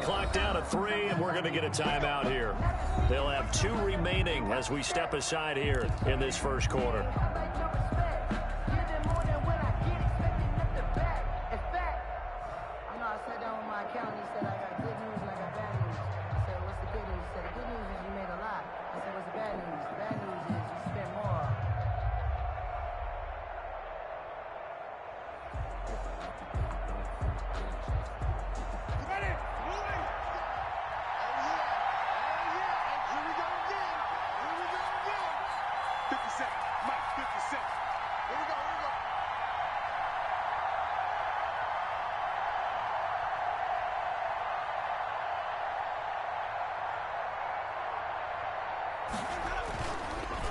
Shot clock down to 3, and we're going to get a timeout here. They'll have 2 remaining as we step aside here in this first quarter.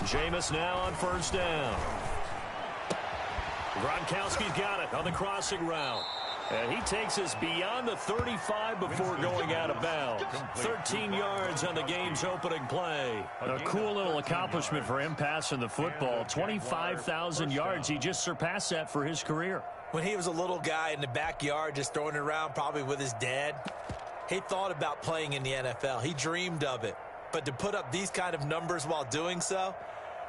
Jameis now on first down. Gronkowski's got it on the crossing route. And he takes us beyond the 35 before going out of bounds. 13 yards on the game's opening play. A cool little accomplishment for him passing the football. 25,000 yards. He just surpassed that for his career. When he was a little guy in the backyard just throwing it around probably with his dad, he thought about playing in the NFL. He dreamed of it. But to put up these kind of numbers while doing so,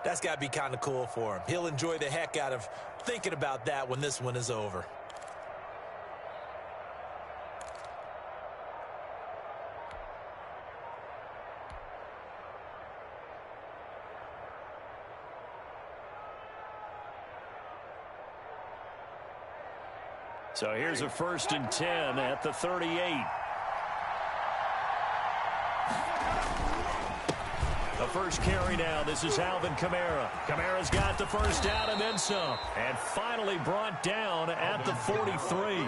that's got to be kind of cool for him. He'll enjoy the heck out of thinking about that when this one is over. So here's a 1st and 10 at the 38. The first carry now. This is Alvin Kamara. Kamara's got the first down and then some. And finally brought down at the 43.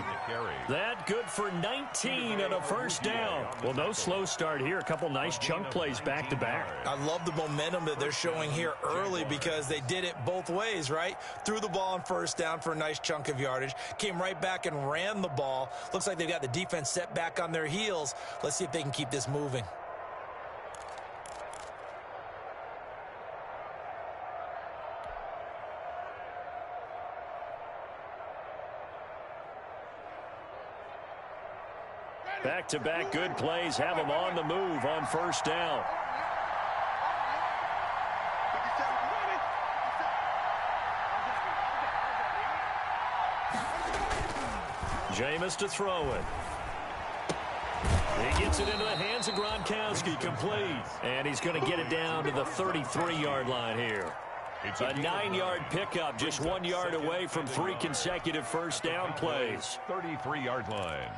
That good for 19 and a first down. Well, no slow start here. A couple nice chunk plays back to back. I love the momentum that they're showing here early because they did it both ways, right? Threw the ball on first down for a nice chunk of yardage. Came right back and ran the ball. Looks like they've got the defense set back on their heels. Let's see if they can keep this moving. Back-to-back good plays have him on the move on first down. Jameis to throw it. He gets it into the hands of Gronkowski, complete. And he's going to get it down to the 33-yard line here. It's a 9-yard pickup, just 1 yard away from 3 consecutive first down plays. 33-yard line.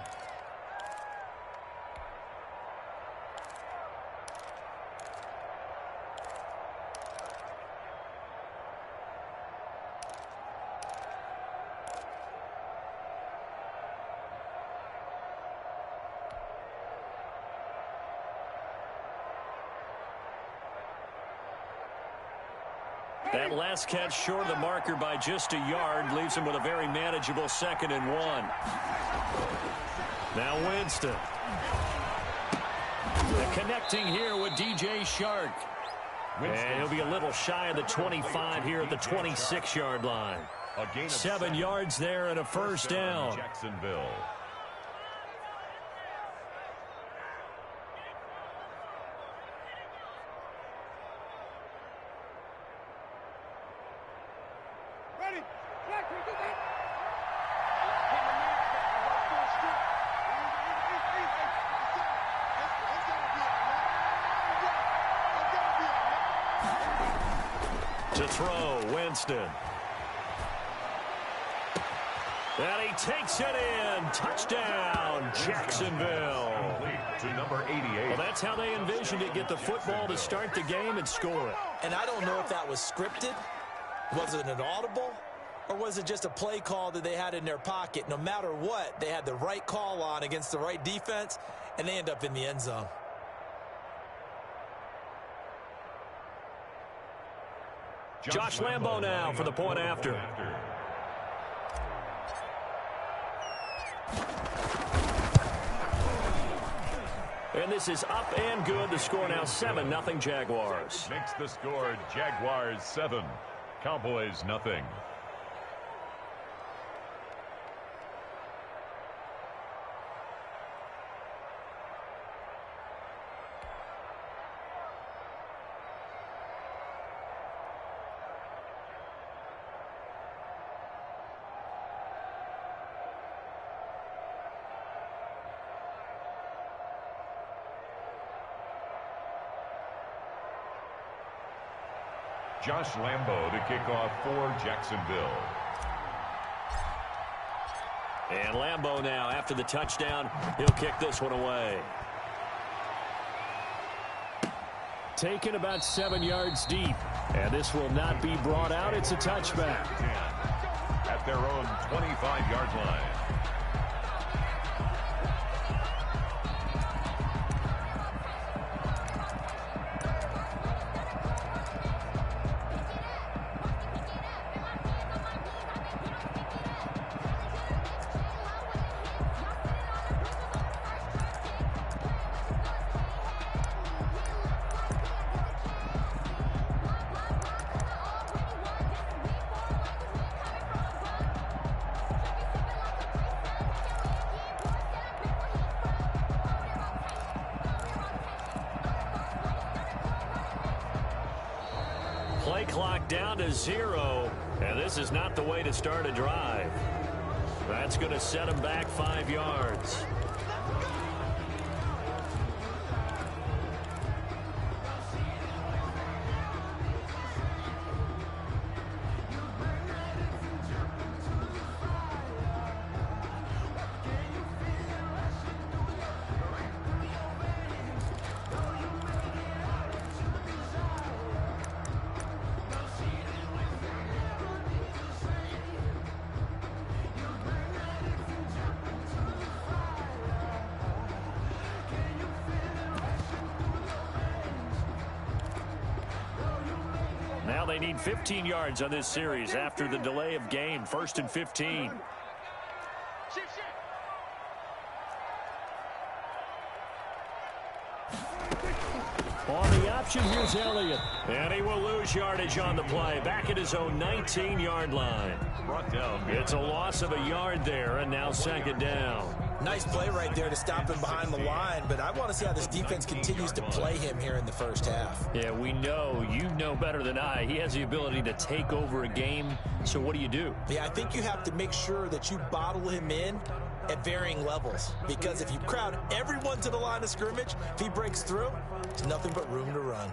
That last catch short of the marker by just a yard leaves him with a very manageable 2nd and 1. Now Winston. Connecting here with DJ Shark. And he'll be a little shy of the 25 here at the 26-yard line. 7 yards there and a first down. Jacksonville. To throw, Winston. And he takes it in. Touchdown, Jacksonville. To number 88. Well, that's how they envisioned it. Get the football to start the game and score it. And I don't know if that was scripted. Was it an audible? Or was it just a play call that they had in their pocket? No matter what, they had the right call on against the right defense, and they end up in the end zone. Josh Lambo now for the point after. And this is up and good. The score now 7-0 Jaguars. Makes the score Jaguars 7. Cowboys nothing. Josh Lambo to kick off for Jacksonville. And Lambo now, after the touchdown, he'll kick this one away. Taken about 7 yards deep. And this will not be brought out. It's a touchback. 10 at their own 25-yard line. Play clock down to 0, and this is not the way to start a drive. That's going to set him back 5 yards. Now they need 15 yards on this series after the delay of game. 1st and 15. On the option, here's Elliott. And he will lose yardage on the play. Back at his own 19-yard line. Brought down. It's a loss of a yard there, and now 2nd down. Nice play right there to stop him behind the line, but I want to see how this defense continues to play him here in the first half. Yeah, we know. You know better than I. He has the ability to take over a game, so what do? Yeah, I think you have to make sure that you bottle him in at varying levels, because if you crowd everyone to the line of scrimmage, if he breaks through, there's nothing but room to run.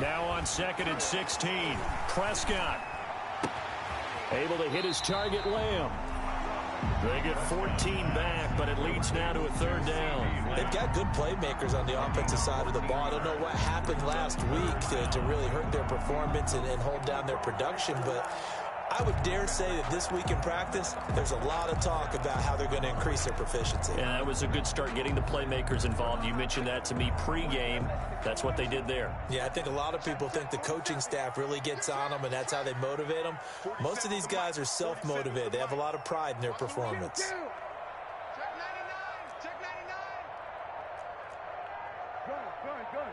Now on 2nd and 16, Prescott able to hit his target, Lamb. They get 14 back, but it leads now to a 3rd down. They've got good playmakers on the offensive side of the ball. I don't know what happened last week to really hurt their performance and hold down their production, but I would dare say that this week in practice, there's a lot of talk about how they're going to increase their proficiency. Yeah, that was a good start getting the playmakers involved. You mentioned that to me pregame. That's what they did there. Yeah, I think a lot of people think the coaching staff really gets on them, and that's how they motivate them. Most of these guys are self-motivated. They have a lot of pride in their performance. Check 99. Check 99. Good.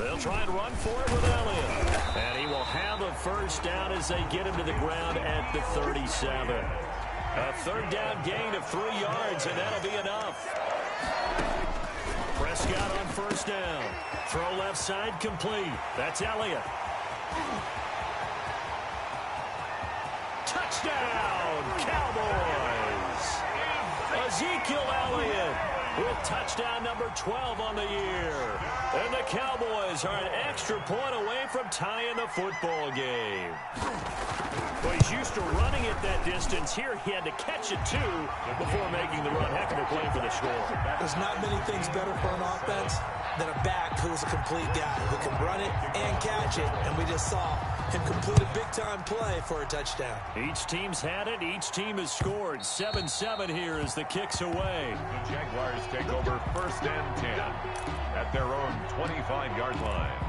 They'll try and run for it with Elliott. And he will have a 1st down as they get him to the ground at the 37. A 3rd down gain of 3 yards, and that'll be enough. Prescott on 1st down. Throw left side complete. That's Elliott. Touchdown, Cowboys. Ezekiel Elliott with touchdown number 12 on the year. And the Cowboys are an extra point away from tying the football game. Well, he's used to running it that distance. Here he had to catch it, too, before making the run. Heck of a play for the score. There's not many things better for an offense than a back who's a complete guy who can run it and catch it. And we just saw him complete a big-time play for a touchdown. Each team's had it. Each team has scored. 7-7 here as the kick's away. The Jaguars take over 1st and 10 at their own 25-yard line.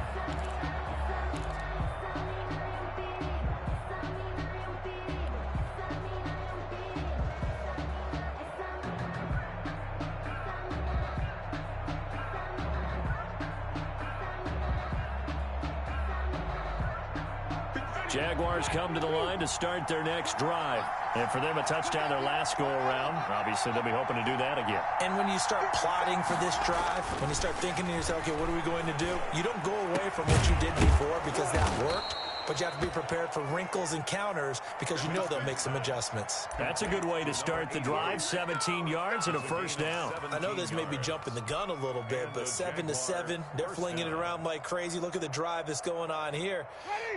Jaguars come to the line to start their next drive. And for them, a touchdown their last go-around. Obviously, they'll be hoping to do that again. And when you start plotting for this drive, when you start thinking to yourself, okay, what are we going to do? You don't go away from what you did before because that worked. but you have to be prepared for wrinkles and counters because you know they'll make some adjustments. That's a good way to start the drive. 17 yards and a first down. I know this may be jumping the gun a little bit, but 7-7, they're flinging it around like crazy. Look at the drive that's going on here.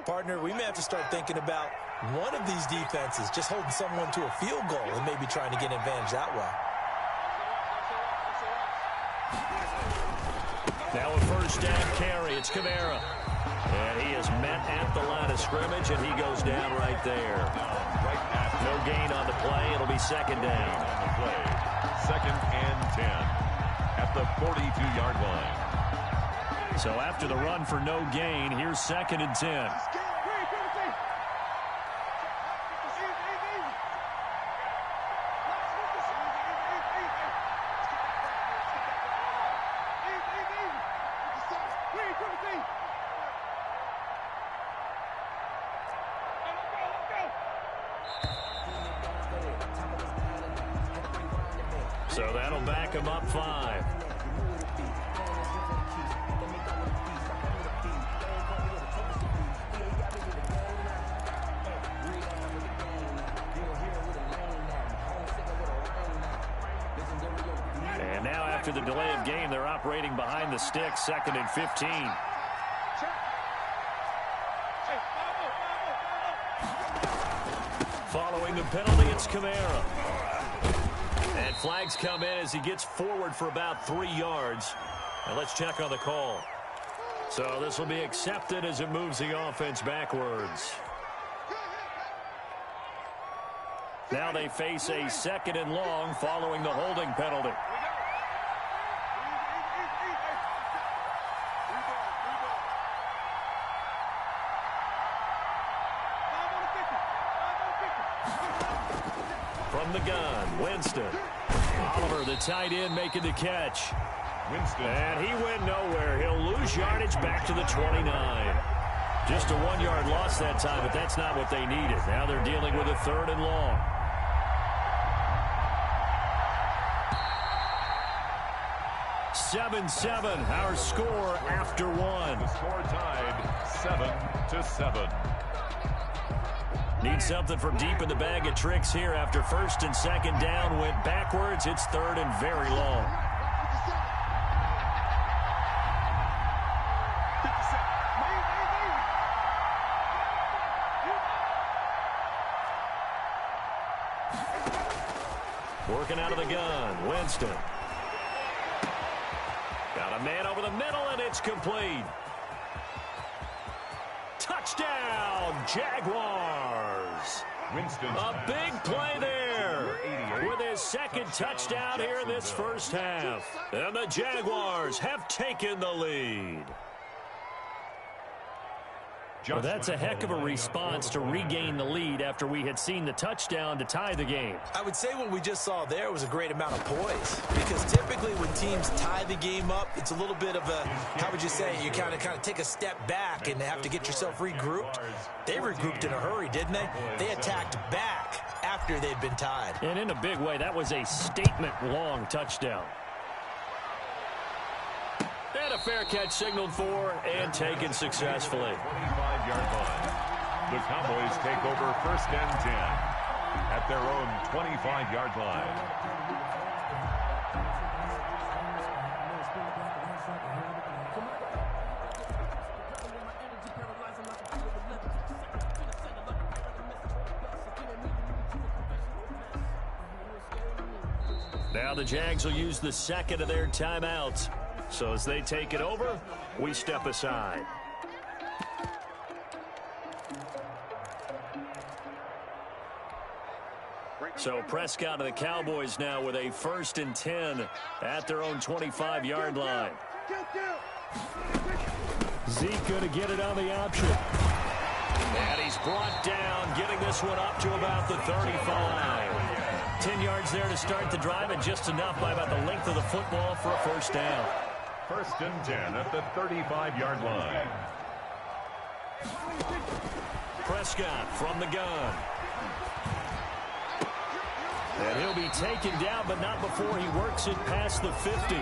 Partner, we may have to start thinking about one of these defenses just holding someone to a field goal and maybe trying to get an advantage that way. Now a first down carry. It's Kamara. And he is met at the line of scrimmage, and he goes down right there. No gain on the play. It'll be second down. Second and 10 at the 42-yard line. So after the run for no gain, here's second and 10. So that'll back him up 5. And now after the delay of game, they're operating behind the sticks, second and 15. Following the penalty, it's Kamara. And flags come in as he gets forward for about 3 yards. And let's check on the call. So this will be accepted as it moves the offense backwards. Now they face a second and long following the holding penalty. From the gun, Winston. Oliver, the tight end, making the catch. Winston. And he went nowhere. He'll lose yardage back to the 29. Just a 1-yard loss that time, but that's not what they needed. Now they're dealing with a third and long. Seven, our score after one. The score tied 7-7. Need something from deep in the bag of tricks here after first and second down went backwards. It's third and very long. Working out of the gun, Winston. Got a man over the middle, and it's complete. Touchdown, Jaguars. Winston. A big play there with his second touchdown here in this first half. And the Jaguars have taken the lead. Well, that's a heck of a response to regain the lead after we had seen the touchdown to tie the game. I would say what we just saw there was a great amount of poise, because typically when teams tie the game up, it's a little bit of a, how would you say, you kind of take a step back and have to get yourself regrouped. They regrouped in a hurry, didn't they? They attacked back after they'd been tied. And in a big way, that was a statement-long touchdown. And a fair catch signaled for and taken successfully. 25-yard line. The Cowboys take over first and 10 at their own 25-yard line. Now the Jags will use the second of their timeouts. So as they take it over, we step aside. So Prescott and the Cowboys now with a first and 10 at their own 25-yard line. Zeke going to get it on the option. And he's brought down, getting this one up to about the 35. 10 yards there to start the drive, and just enough by about the length of the football for a first down. First and 10 at the 35-yard line. Prescott from the gun. And he'll be taken down, but not before he works it past the 50.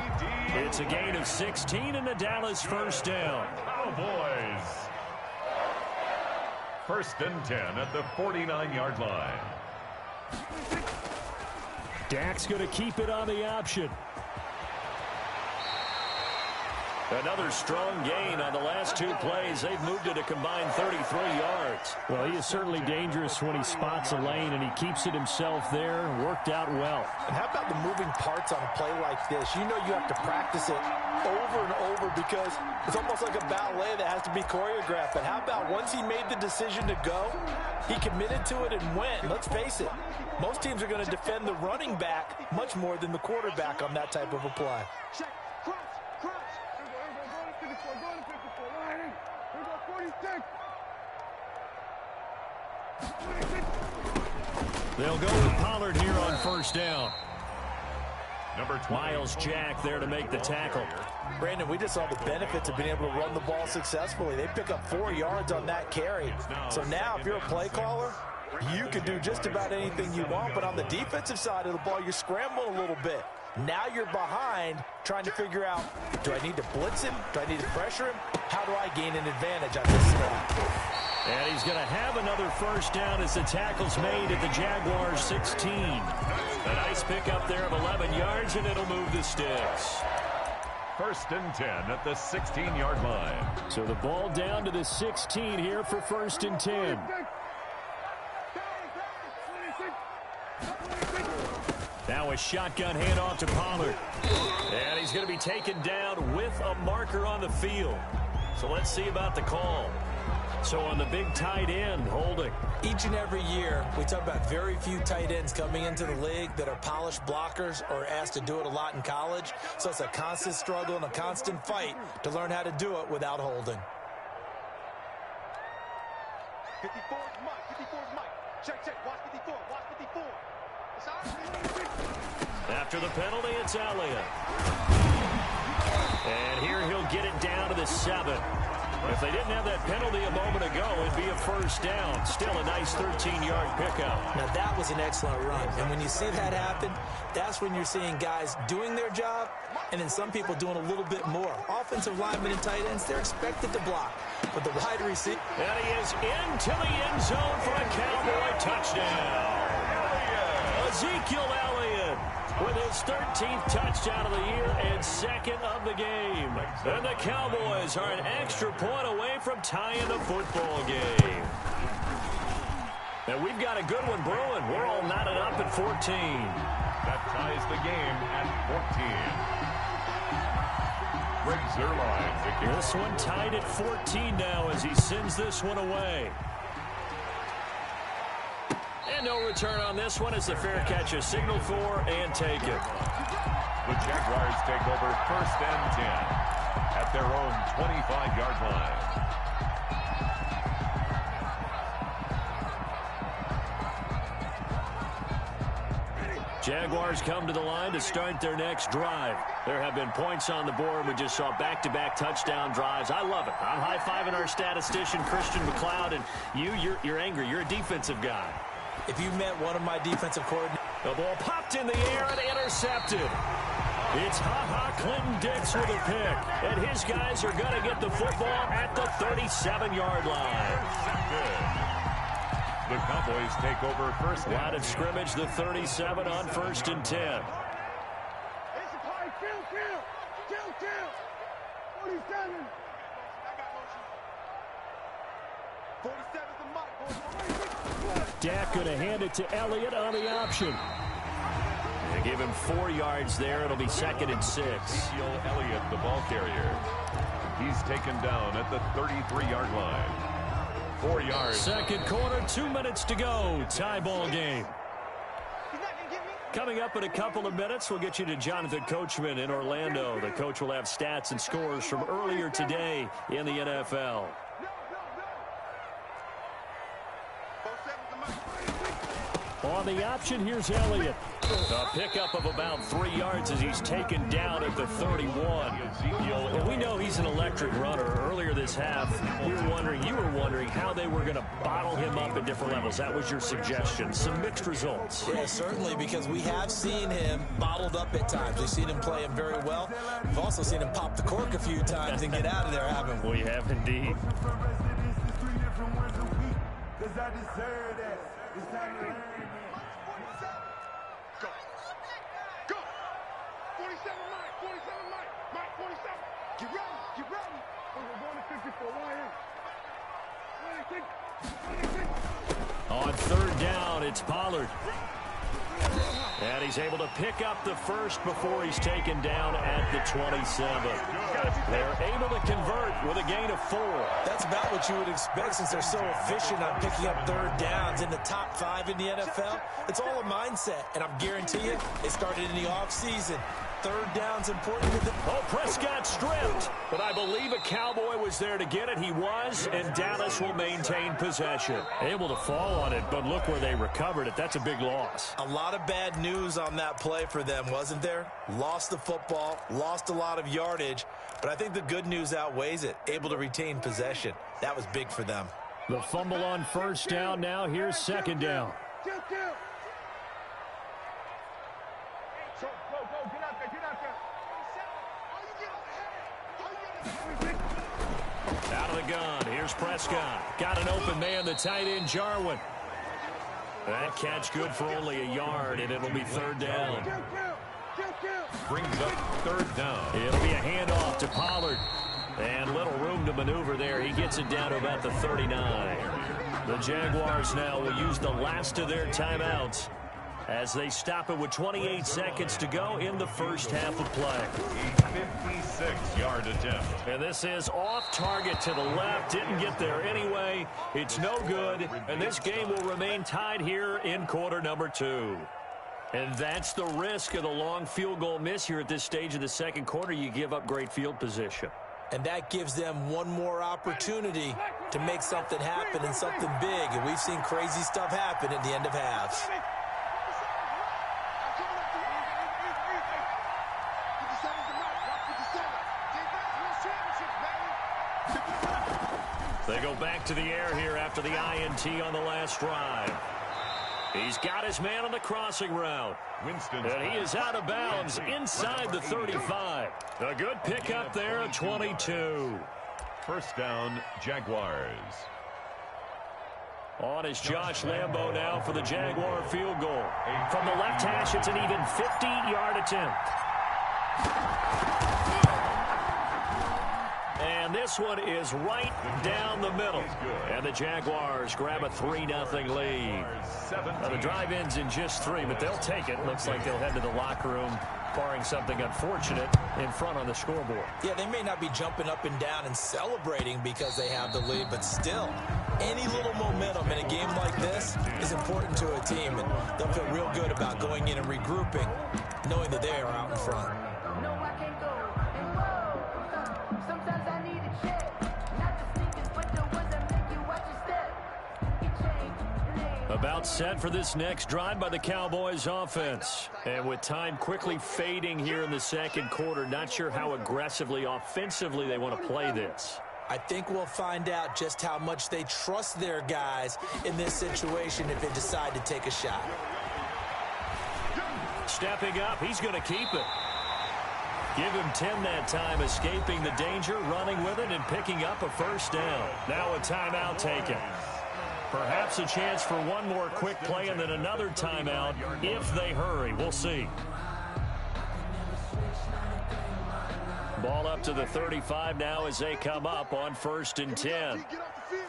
It's a gain of 16 and the Dallas first down. Cowboys. First and 10 at the 49-yard line. Dak's going to keep it on the option. Another strong gain on the last two plays. They've moved it a combined 33 yards. Well, he is certainly dangerous when he spots a lane, and he keeps it himself there. Worked out well. And how about the moving parts on a play like this? You know you have to practice it over and over because it's almost like a ballet that has to be choreographed. But how about once he made the decision to go, he committed to it and went. Let's face it, most teams are going to defend the running back much more than the quarterback on that type of a play. Check. Cross. Go to 54. Go to 54. Line in. We got 46. They'll go with Pollard here on first down. Number 20. Miles Jack there to make the tackle. Brandon, we just saw the benefits of being able to run the ball successfully. They pick up 4 yards on that carry. So now if you're a play caller, you can do just about anything you want. But on the defensive side of the ball, you're scrambling a little bit. Now you're behind trying to figure out, do I need to blitz him? Do I need to pressure him? How do I gain an advantage on this spot? And he's going to have another first down as the tackle's made at the Jaguars' 16. A nice pickup there of 11 yards, and it'll move the sticks. First and 10 at the 16-yard line. So the ball down to the 16 here for first and 10. Now a shotgun handoff to Pollard. And he's going to be taken down with a marker on the field. So let's see about the call. So on the big tight end, holding. Each and every year, we talk about very few tight ends coming into the league that are polished blockers or asked to do it a lot in college. So it's a constant struggle and a constant fight to learn how to do it without holding. 54's Mike. 54's Mike. Check. Watch 54. Watch 54. It's out. After the penalty, it's Elliott. And here he'll get it down to the 7. If they didn't have that penalty a moment ago, it'd be a first down. Still a nice 13-yard pickup. Now, that was an excellent run. And when you see that happen, that's when you're seeing guys doing their job and then some people doing a little bit more. Offensive linemen and tight ends, they're expected to block. But the wide receiver... And he is into the end zone for a Cowboy touchdown. Ezekiel Elliott with his 13th touchdown of the year and second of the game. And the Cowboys are an extra point away from tying the football game. And we've got a good one brewing. We're all knotted up at 14. That ties the game at 14. Greg Zuerlein. This one tied at 14 now as he sends this one away. And no return on this one as the fair catch is signaled for and taken. The Jaguars take over first and 10 at their own 25-yard line. Jaguars come to the line to start their next drive. There have been points on the board. We just saw back-to-back touchdown drives. I love it. I'm high-fiving our statistician, Christian McLeod, and you're angry. You're a defensive guy. If you met one of my defensive coordinators... The ball popped in the air and intercepted. It's Ha-Ha Clinton-Dix with a pick. And his guys are going to get the football at the 37-yard line. The Cowboys take over first down. Line of scrimmage, the 37 on first and 10. It's a play. Kill. 47. I got motion. 47's the Mike. Dak going to hand it to Elliott on the option. They give him 4 yards there. It'll be second and 6. Ezekiel Elliott, the ball carrier. He's taken down at the 33-yard line. 4 yards. Second quarter, 2 minutes to go. Tie ball game. Coming up in a couple of minutes, we'll get you to Jonathan Coachman in Orlando. The coach will have stats and scores from earlier today in the NFL. On the option, here's Elliott. A pickup of about 3 yards as he's taken down at the 31. Well, we know he's an electric runner. Earlier this half, you were wondering how they were going to bottle him up at different levels. That was your suggestion. Some mixed results. Yeah, certainly, because we have seen him bottled up at times. We've seen him play him very well. We've also seen him pop the cork a few times and get out of there, haven't we? We have indeed. Go. Go. 47 Mike. 47 Mike. Mike 47. Get ready. Get ready. We're going to 54. On third down, it's Pollard. And he's able to pick up the first before he's taken down at the 27. They're able to convert with a gain of 4. That's about what you would expect since they're so efficient on picking up third downs in the top 5 in the NFL. It's all a mindset, and I'm guarantee you it started in the offseason. Third down's important to them. Oh, Prescott stripped. But I believe a Cowboy was there to get it. He was, and Dallas will maintain possession. Able to fall on it, but look where they recovered it. That's a big loss. A lot of bad news on that play for them, wasn't there? Lost the football, lost a lot of yardage, but I think the good news outweighs it. Able to retain possession. That was big for them. The fumble on first down. Now here's second down. Out of the gun. Here's Prescott. Got an open man, the tight end, Jarwin. That catch good for only a yard, and it'll be third down. Brings up third down. It'll be a handoff to Pollard. And little room to maneuver there. He gets it down to about the 39. The Jaguars now will use the last of their timeouts as they stop it with 28 seconds to go in the first half of play. A 56-yard attempt. And this is off target to the left. Didn't get there anyway. It's no good. And this game will remain tied here in quarter number 2. And that's the risk of the long field goal miss here at this stage of the second quarter. You give up great field position. And that gives them one more opportunity to make something happen and something big. And we've seen crazy stuff happen at the end of halves. They go back to the air here after the INT on the last drive. He's got his man on the crossing route. And he is out of bounds inside the 35. A good pickup there at 22. First down, Jaguars. On is Josh Lambo now for the Jaguar field goal. From the left hash, it's an even 50-yard attempt. And this one is right down the middle. And the Jaguars grab a 3-0 lead. Now the drive ends in just 3, but they'll take it. Looks like they'll head to the locker room, barring something unfortunate, in front on the scoreboard. Yeah, they may not be jumping up and down and celebrating because they have the lead, but still, any little momentum in a game like this is important to a team, and they'll feel real good about going in and regrouping, knowing that they are out in front. About set for this next drive by the Cowboys offense. And with time quickly fading here in the second quarter, not sure how aggressively, offensively they want to play this. I think we'll find out just how much they trust their guys in this situation if they decide to take a shot. Stepping up, he's going to keep it. Give him 10 that time, escaping the danger, running with it, and picking up a first down. Now a timeout taken. Perhaps a chance for one more quick play and then another timeout if they hurry. We'll see. Ball up to the 35 now as they come up on 1st and 10. Get off the field.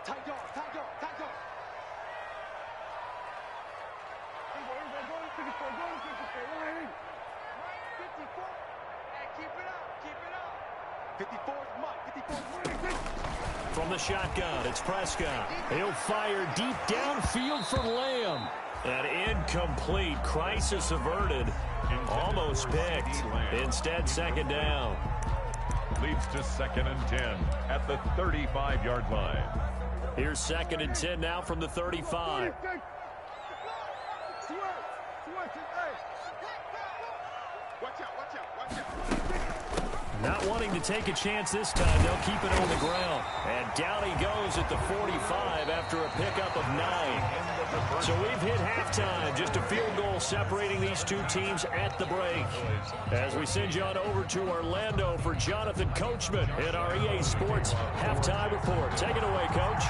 Tight dog, tight dog, tight dog. Keep it up, keep it up. 54's Mike, 54's Mike. From the shotgun, it's Prescott. He'll fire deep downfield for Lamb. An incomplete. Crisis averted. Almost picked. Instead, second down. Leads to 2nd and 10 at the 35-yard line. Here's 2nd and 10 now from the 35. Not wanting to take a chance this time, they'll keep it on the ground. And down he goes at the 45 after a pickup of 9. So we've hit halftime. Just a field goal separating these two teams at the break. As we send you on over to Orlando for Jonathan Coachman in our EA Sports Halftime Report. Take it away, Coach.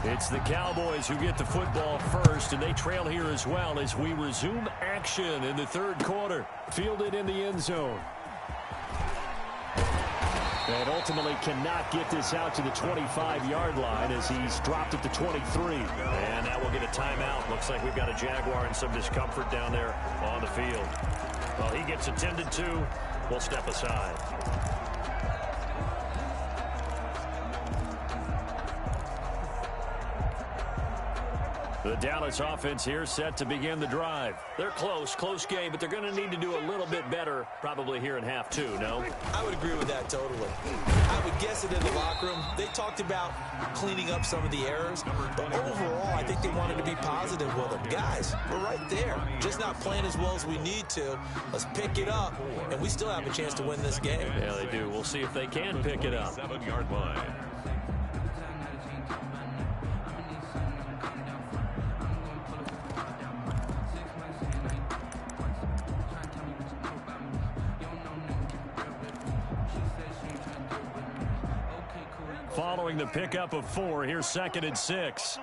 It's the Cowboys who get the football first, and they trail here as well as we resume action in the third quarter. Fielded in the end zone. And ultimately cannot get this out to the 25-yard line as he's dropped at the 23. And now we'll get a timeout. Looks like we've got a Jaguar in some discomfort down there on the field. Well, he gets attended to. We'll step aside. The Dallas offense here set to begin the drive. They're close game, but they're going to need to do a little bit better probably here in half two, no? I would agree with that totally. I would guess it in the locker room. They talked about cleaning up some of the errors, but overall, I think they wanted to be positive with them. Guys, we're right there. Just not playing as well as we need to. Let's pick it up, and we still have a chance to win this game. Yeah, they do. We'll see if they can pick it up. 7-yard line. Following the pickup of 4, here's 2nd and 6.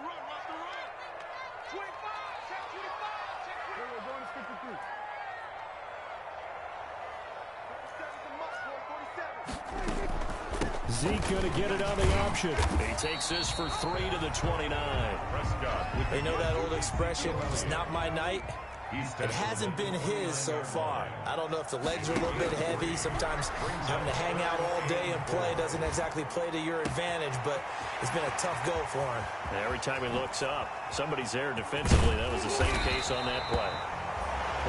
Zeke going to get it on the option. He takes this for 3 to the 29. They know that old expression, it's not my night. It hasn't been his so far. I don't know if the legs are a little bit heavy. Sometimes having to hang out all day and play doesn't exactly play to your advantage, but it's been a tough go for him. Every time he looks up, somebody's there defensively. That was the same case on that play.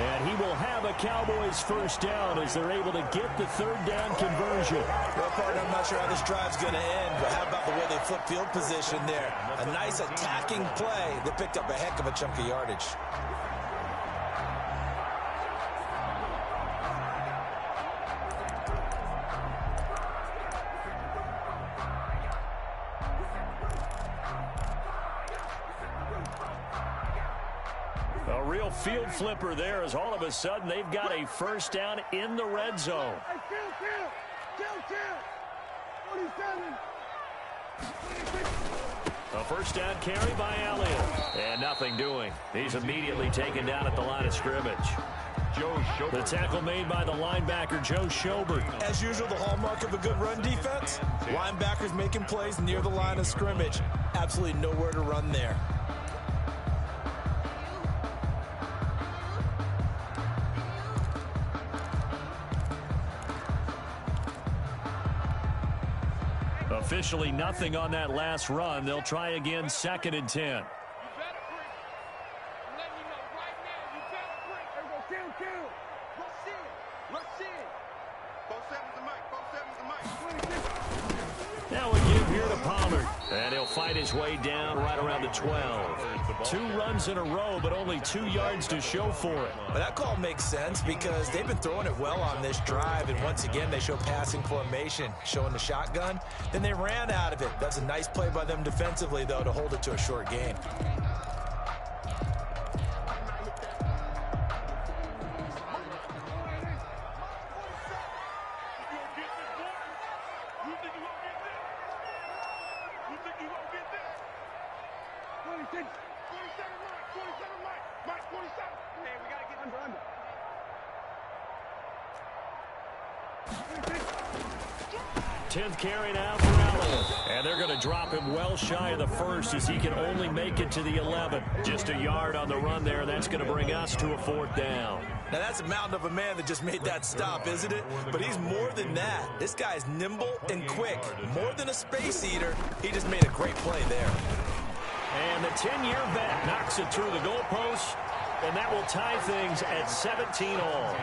And he will have a Cowboys first down as they're able to get the third down conversion. Well, partner, I'm not sure how this drive's going to end, but how about the way they flip field position there? A nice attacking play. They picked up a heck of a chunk of yardage. A real field flipper there as all of a sudden they've got a first down in the red zone. A first down carry by Elliott. And nothing doing. He's immediately taken down at the line of scrimmage. The tackle made by the linebacker, Joe Schobert. As usual, the hallmark of a good run defense. Linebackers making plays near the line of scrimmage. Absolutely nowhere to run there. Officially nothing on that last run. They'll try again, 2nd and 10. Now we give here to Pollard. And he'll fight his way down right around the 12. 2 runs in a row, but only 2 yards to show for it. But that call makes sense because they've been throwing it well on this drive, and once again they show passing formation, showing the shotgun. Then they ran out of it. That's a nice play by them defensively, though, to hold it to a short gain. Tenth carry now for Elliott. And they're going to drop him well shy of the first as he can only make it to the 11. Just a yard on the run there. That's going to bring us to a 4th down. Now, that's a mountain of a man that just made that stop, isn't it? But he's more than that. This guy's nimble and quick. More than a space eater. He just made a great play there. And the 10-year vet knocks it through the goalpost, and that will tie things at 17-all.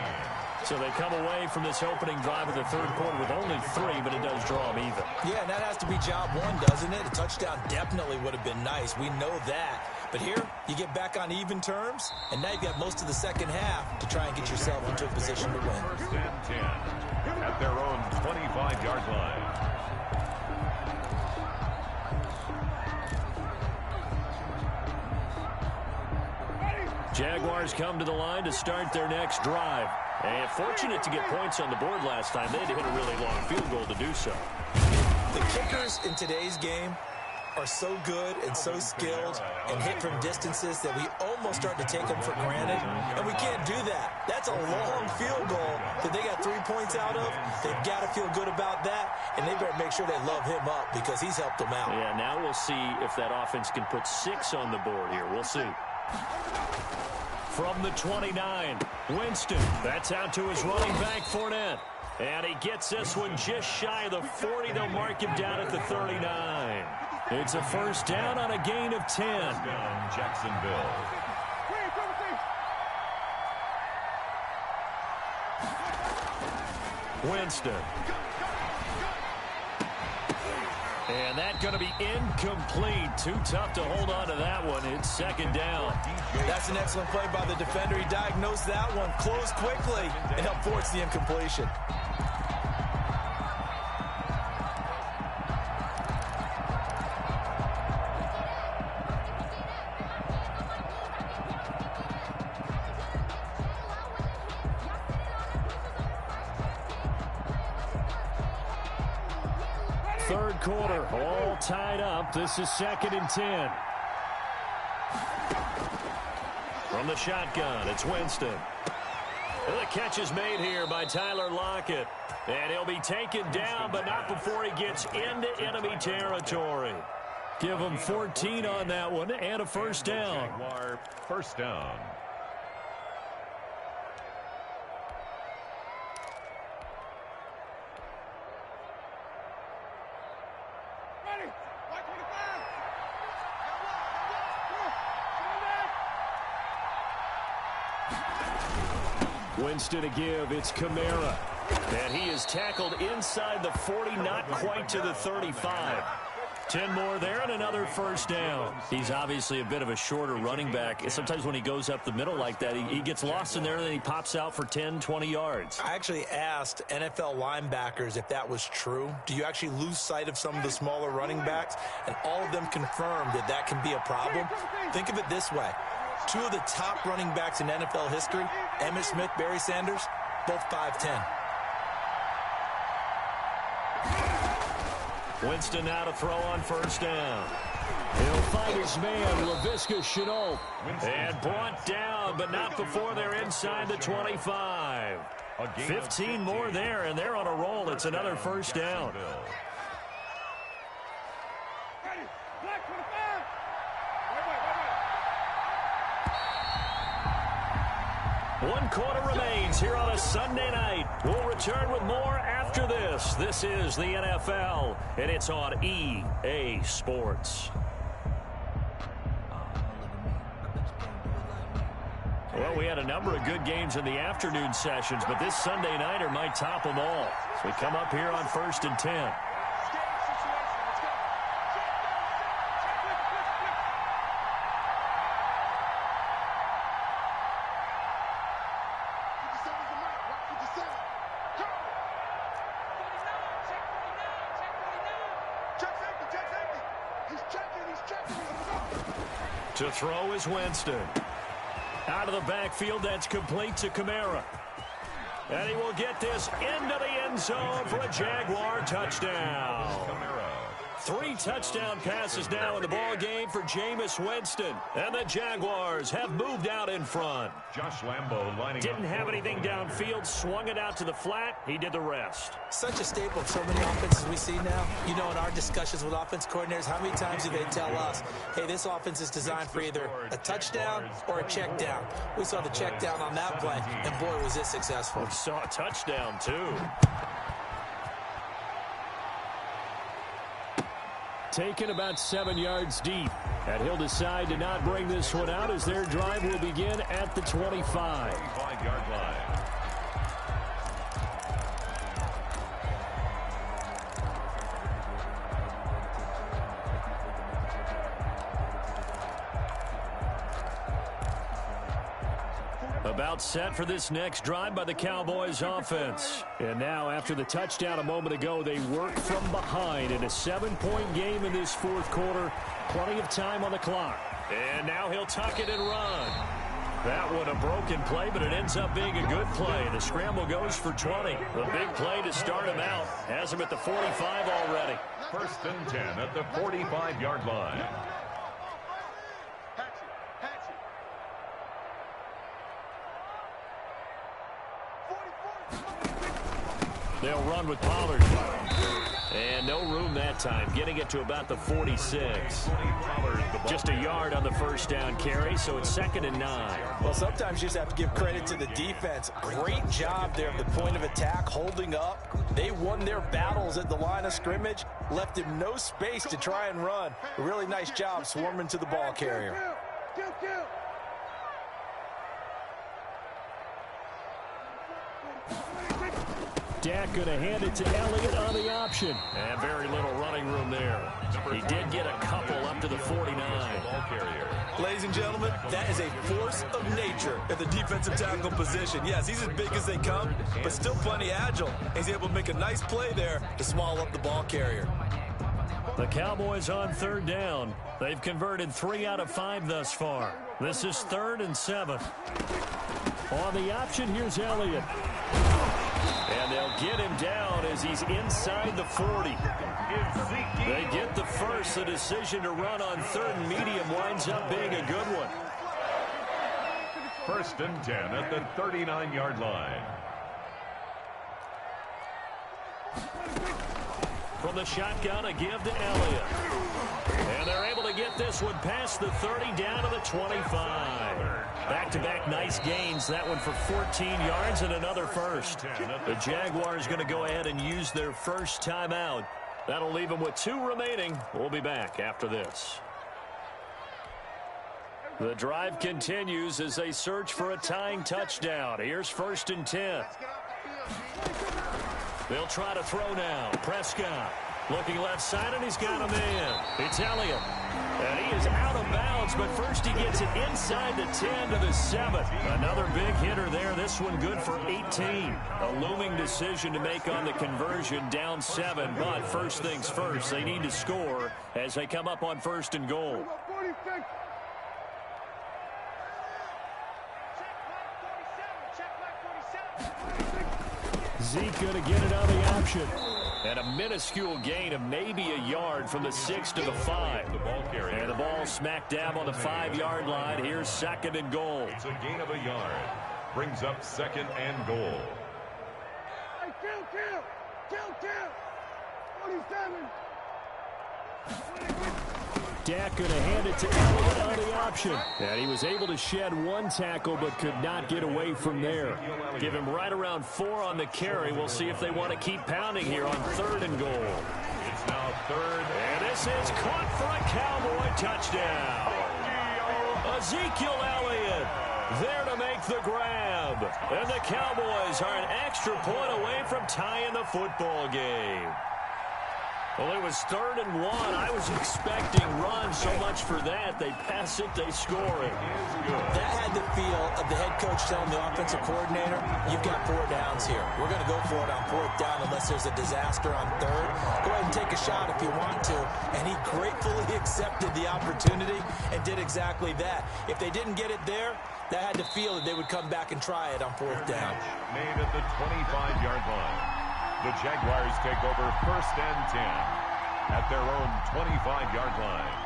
So they come away from this opening drive of the third quarter with only 3, but it does draw them even. Yeah, and that has to be job one, doesn't it? A touchdown definitely would have been nice. We know that. But here, you get back on even terms, and now you've got most of the second half to try and get yourself into a position to win. 1st and 10 at their own 25-yard line. Jaguars come to the line to start their next drive. And fortunate to get points on the board last time. They had to hit a really long field goal to do so. The kickers in today's game are so good and so skilled and hit from distances that we almost start to take them for granted, and we can't do that. That's a long field goal that they got 3 points out of. They've got to feel good about that, and they better make sure they love him up because he's helped them out. Yeah, now we'll see if that offense can put 6 on the board here. We'll see. From the 29, Winston. That's out to his running back, Fournette. And he gets this one just shy of the 40. They'll mark him down at the 39. It's a first down on a gain of 10. Jacksonville. Winston. And that's going to be incomplete. Too tough to hold on to that one. It's second down. That's an excellent play by the defender. He diagnosed that one, closed quickly, and helped force the incompletion. Third quarter, all tied up. This is 2nd and 10. From the shotgun, it's Winston. And the catch is made here by Tyler Lockett. And he'll be taken down, but not before he gets into enemy territory. Give him 14 on that one and a first down. Jaguar first down. Winston to give. It's Kamara. And he is tackled inside the 40, not quite to the 35. 10 more there and another first down. He's obviously a bit of a shorter running back. Sometimes when he goes up the middle like that, he gets lost in there and then he pops out for 10, 20 yards. I actually asked NFL linebackers if that was true. Do you actually lose sight of some of the smaller running backs? And all of them confirmed that that can be a problem. Think of it this way. 2 of the top running backs in NFL history, Emmitt Smith, Barry Sanders, both 5'10". Winston now to throw on first down. He'll find his man, Laviska Shenault. And brought down, but not before they're inside the 25. 15 more there, and they're on a roll. It's another first down. One quarter remains here on a Sunday night. We'll return with more after this. This is the NFL, and it's on EA Sports. Well, we had a number of good games in the afternoon sessions, but this Sunday nighter might top them all. So we come up here on 1st and 10. To throw is Winston. Out of the backfield, that's complete to Kamara. And he will get this into the end zone for a Jaguar touchdown. 3 touchdown passes now in the ball game for Jameis Winston. And the Jaguars have moved out in front. Josh Lambo lining Didn't have anything downfield, swung it out to the flat. He did the rest. Such a staple of so many offenses we see now. You know, in our discussions with offense coordinators, how many times do they tell us, hey, this offense is designed for either a touchdown or a check down. We saw the check down on that play, and boy, was it successful. We saw a touchdown, too. Taken about 7 yards deep. And he'll decide to not bring this one out as their drive will begin at the 25. 25-yard line. About set for this next drive by the Cowboys offense. And now after the touchdown a moment ago, they work from behind in a 7-point game in this 4th quarter. Plenty of time on the clock. And now he'll tuck it and run. That one a broken play, but it ends up being a good play. The scramble goes for 20. The big play to start him out has him at the 45 already. 1st and 10 at the 45-yard line. They'll run with Pollard. And no room that time, getting it to about the 46. Just a yard on the first down carry, so it's 2nd and 9. Well, sometimes you just have to give credit to the defense. Great job there at the point of attack, holding up. They won their battles at the line of scrimmage, left him no space to try and run. A really nice job swarming to the ball carrier. Dak going to hand it to Elliott on the option. And very little running room there. He did get a couple up to the 49. Ladies and gentlemen, that is a force of nature at the defensive tackle position. Yes, he's as big as they come, but still plenty agile. He's able to make a nice play there to swallow up the ball carrier. The Cowboys on 3rd down. They've converted 3 out of 5 thus far. This is 3rd and 7. On the option, here's Elliott. And they'll get him down as he's inside the 40. They get the first. The decision to run on 3rd and medium winds up being a good one. 1st and 10 at the 39-yard line. From the shotgun, a give to Elliott. And they're able to get this one past the 30 down to the 25. Back-to-back nice gains. That one for 14 yards and another first. The Jaguars going to go ahead and use their first timeout. That'll leave them with 2 remaining. We'll be back after this. The drive continues as they search for a tying touchdown. Here's 1st and 10. They'll try to throw now. Prescott looking left side, and he's got a man. It's Elliott. And he is out of bounds, but first he gets it inside the 10 to the 7. Another big hitter there. This one good for 18. A looming decision to make on the conversion, down 7. But first things first, they need to score as they come up on 1st and goal. Zeke going to get it on the option. And a minuscule gain of maybe a yard from the 6 to the 5. And the ball smack dab on the 5-yard line. Here's 2nd and goal. It's a gain of a yard. Brings up 2nd and goal. Hey, kill. 47. Dak going to hand it to Elliott on the option. And he was able to shed 1 tackle but could not get away from there. Give him right around 4 on the carry. We'll see if they want to keep pounding here on 3rd and goal. It's now 3rd. And this is caught for a Cowboy touchdown. Ezekiel Elliott there to make the grab. And the Cowboys are an extra point away from tying the football game. Well, it was 3rd and 1. I was expecting runs, so much for that. They pass it, they score it. That had the feel of the head coach telling the offensive coordinator, you've got 4 downs here. We're going to go for it on 4th down unless there's a disaster on 3rd. Go ahead and take a shot if you want to. And he gratefully accepted the opportunity and did exactly that. If they didn't get it there, that had the feel that they would come back and try it on 4th down. Made at the 25-yard line. The Jaguars take over 1st and 10 at their own 25-yard line.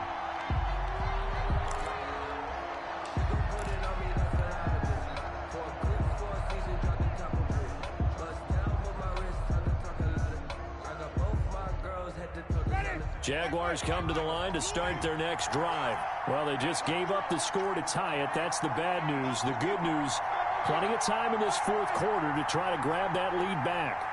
Jaguars come to the line to start their next drive. Well, they just gave up the score to tie it. That's the bad news. The good news, plenty of time in this 4th quarter to try to grab that lead back.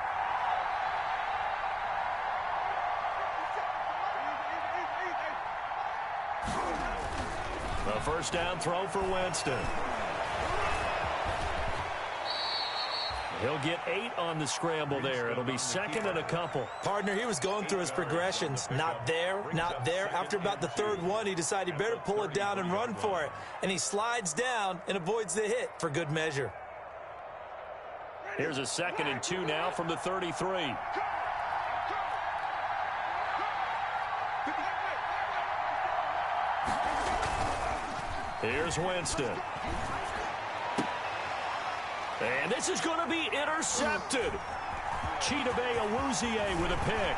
A 1st down throw for Winston. He'll get 8 on the scramble there. It'll be 2nd and a couple. Partner, he was going through his progressions. Not there, not there. After about the 3rd one, he decided he better pull it down and run for it. And he slides down and avoids the hit for good measure. Here's a 2nd and 2 now from the 33. Here's Winston. And this is going to be intercepted. Chidobe Awuzie with a pick.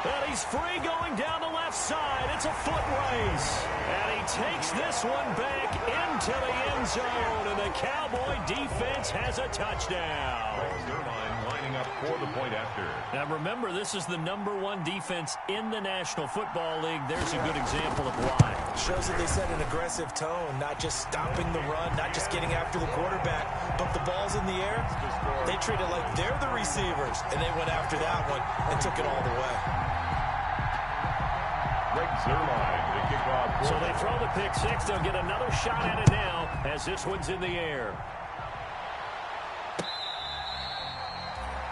And he's free going down the left side. It's a foot race. And he takes this one back into the end zone. And the Cowboy defense has a touchdown. Lining up for the point after. Now remember, this is the #1 defense in the National Football League. There's a good example of why. Shows that they set an aggressive tone, not just stopping the run, not just getting after the quarterback, but the ball's in the air. They treat it like they're the receivers, and they went after that one and took it all the way. So they throw the pick six. They'll get another shot at it now as this one's in the air.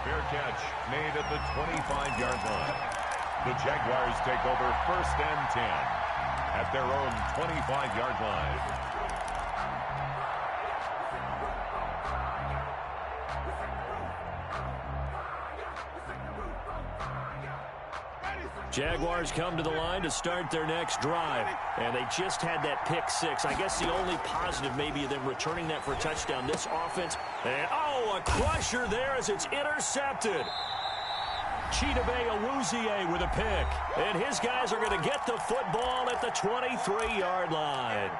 Fair catch made at the 25-yard line. The Jaguars take over 1st and 10 at their own 25-yard line. Jaguars come to the line to start their next drive. And they just had that pick six. I guess the only positive maybe of them returning that for a touchdown. This offense, and a crusher there as it's intercepted. Chidobe Awuzie with a pick. And his guys are going to get the football at the 23-yard line.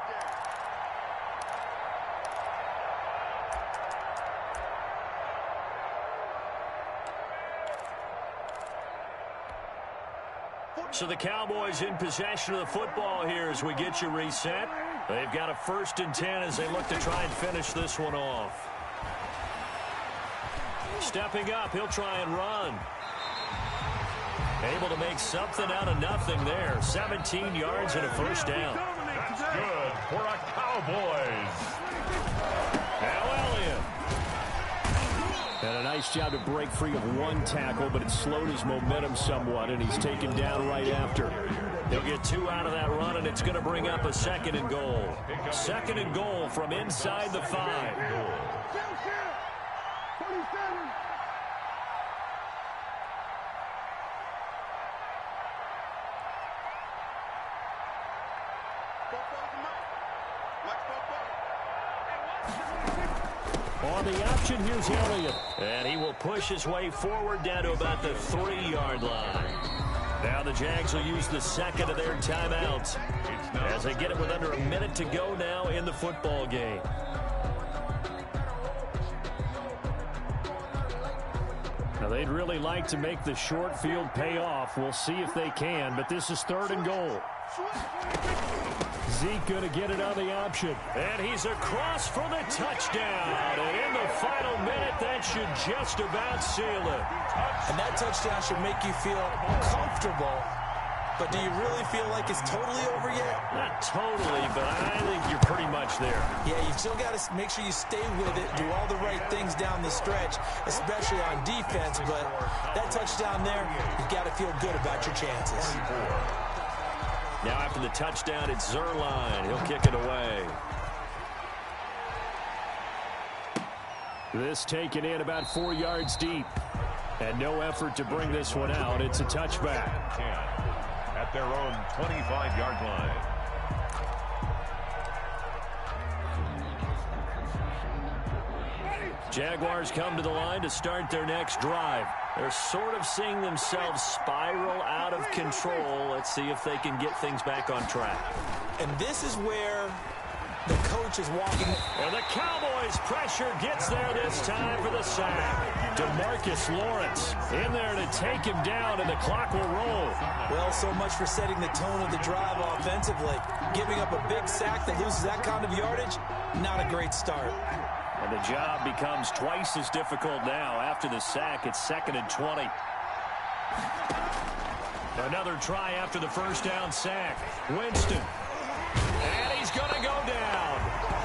So the Cowboys in possession of the football here as we get you reset. They've got a 1st and 10 as they look to try and finish this one off. Stepping up, he'll try and run. Able to make something out of nothing there. 17 yards and a 1st down. That's good for a Cowboys. Now Elliott. And a nice job to break free of one tackle, but it slowed his momentum somewhat, and he's taken down right after. He'll get 2 out of that run, and it's going to bring up a 2nd and goal. 2nd and goal from inside the 5. On the option, here's Elliott. And he will push his way forward down to about the 3-yard line. Now the Jags will use the 2nd of their timeouts as they get it with under a minute to go now in the football game. Now they'd really like to make the short field pay off. We'll see if they can, but this is 3rd and goal. Zeke going to get it on the option. And he's across for the touchdown. And in the final minute, that should just about seal it. And that touchdown should make you feel comfortable. But do you really feel like it's totally over yet? Not totally, but I think you're pretty much there. Yeah, you've still got to make sure you stay with it, do all the right things down the stretch, especially on defense. But that touchdown there, you've got to feel good about your chances. Now after the touchdown, it's Zuerlein. He'll kick it away. This taken in about 4 yards deep. And no effort to bring this one out. It's a touchback. At their own 25-yard line. Jaguars come to the line to start their next drive. They're sort of seeing themselves spiral out of control. Let's see if they can get things back on track. And this is where the coach is walking. And the Cowboys pressure gets there this time for the sack. DeMarcus Lawrence in there to take him down, and the clock will roll. Well, so much for setting the tone of the drive offensively. Giving up a big sack that loses that kind of yardage, not a great start. And the job becomes twice as difficult now. After the sack, it's 2nd and 20. Another try after the 1st down sack. Winston. And he's going to go down.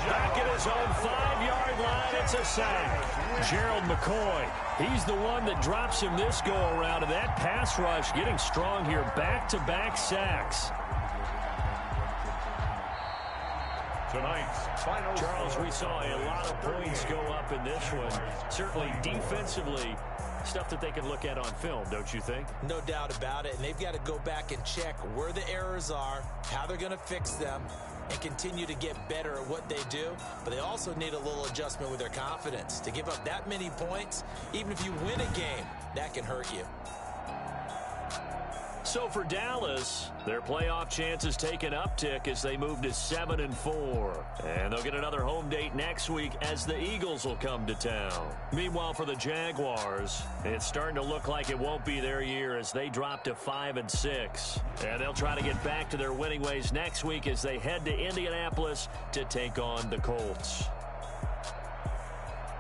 Back at his own 5-yard line, it's a sack. Gerald McCoy, he's the one that drops him this go-around. And that pass rush getting strong here. Back-to-back sacks. Tonight's final Charles, we saw a lot of points go up in this one. Certainly defensively, stuff that they can look at on film, don't you think? No doubt about it. And they've got to go back and check where the errors are, how they're going to fix them. and continue to get better at what they do, but they also need a little adjustment with their confidence. To give up that many points, even if you win a game, that can hurt you. So for Dallas, their playoff chances take an uptick as they move to 7-4. And they'll get another home date next week as the Eagles will come to town. Meanwhile, for the Jaguars, it's starting to look like it won't be their year as they drop to 5-6. And they'll try to get back to their winning ways next week as they head to Indianapolis to take on the Colts.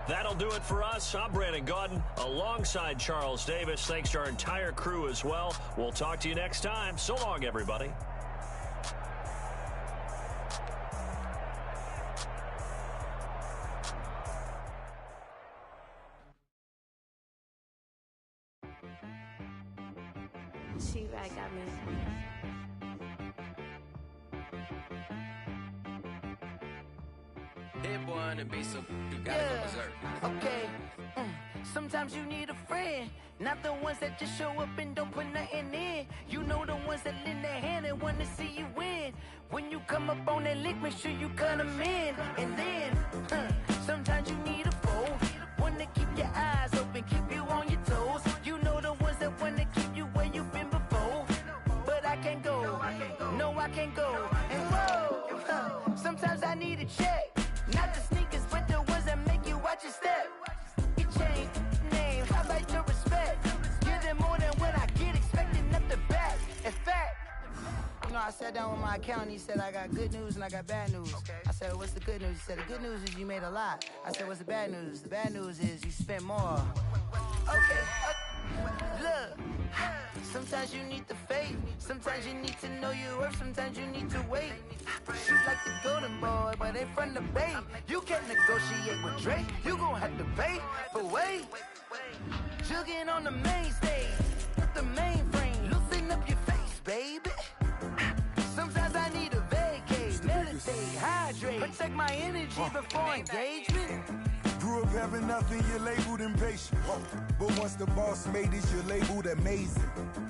That'll do it for us. I'm Brandon Gaudin alongside Charles Davis. Thanks to our entire crew as well. We'll talk to you next time. So long, everybody. She-Rag got me. Hit one and be so you gotta go berserk. Okay. Sometimes you need a friend, not the ones that just show up and don't put nothing in. You know the ones that lend their hand and want to see you win. When you come up on that lick, make sure you cut them in. And then, sometimes you need a foe, one to keep your eyes open, keep you on your toes. You know the ones that want to keep you where you've been before. But I can't go, no I can't go. And whoa, sometimes I need a check. Not the sneakers, but the ones that make you watch your step. Your chain, name, how about your respect? Give them more than what I get, expecting nothing back. In fact, you know, I sat down with my accountant, he said I got good news and I got bad news. I said, what's the good news? He said, the good news is you made a lot. I said, what's the bad news? The bad news is you spent more. Okay, look. Sometimes you need the faith, sometimes you need to know your worth, sometimes you need to wait. Shoot like the golden boy, but they from the bay. You can't negotiate with Drake, you gon' have to pay. But wait, jugging on the main stage, the mainframe, loosen up your face, baby. Sometimes I need a vacate, meditate, hydrate, protect my energy before engagement. Grew up having nothing, you're labeled impatient. But once the boss made it, you're labeled amazing.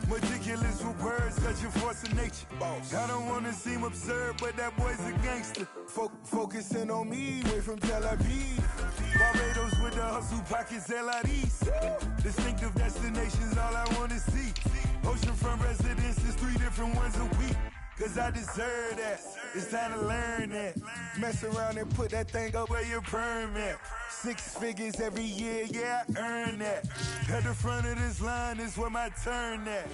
Meticulous with words, such a force of nature. I don't wanna seem absurd, but that boy's a gangster. Focusing on me, way from Tel Aviv. Barbados with the hustle pockets, LIDs. Distinctive destinations, all I wanna see. Oceanfront residences, 3 different ones a week. Cause I deserve that, it's time to learn that. Mess around and put that thing up where your perm at. 6 figures every year, yeah, I earn that. At the front of this line is where my turn at.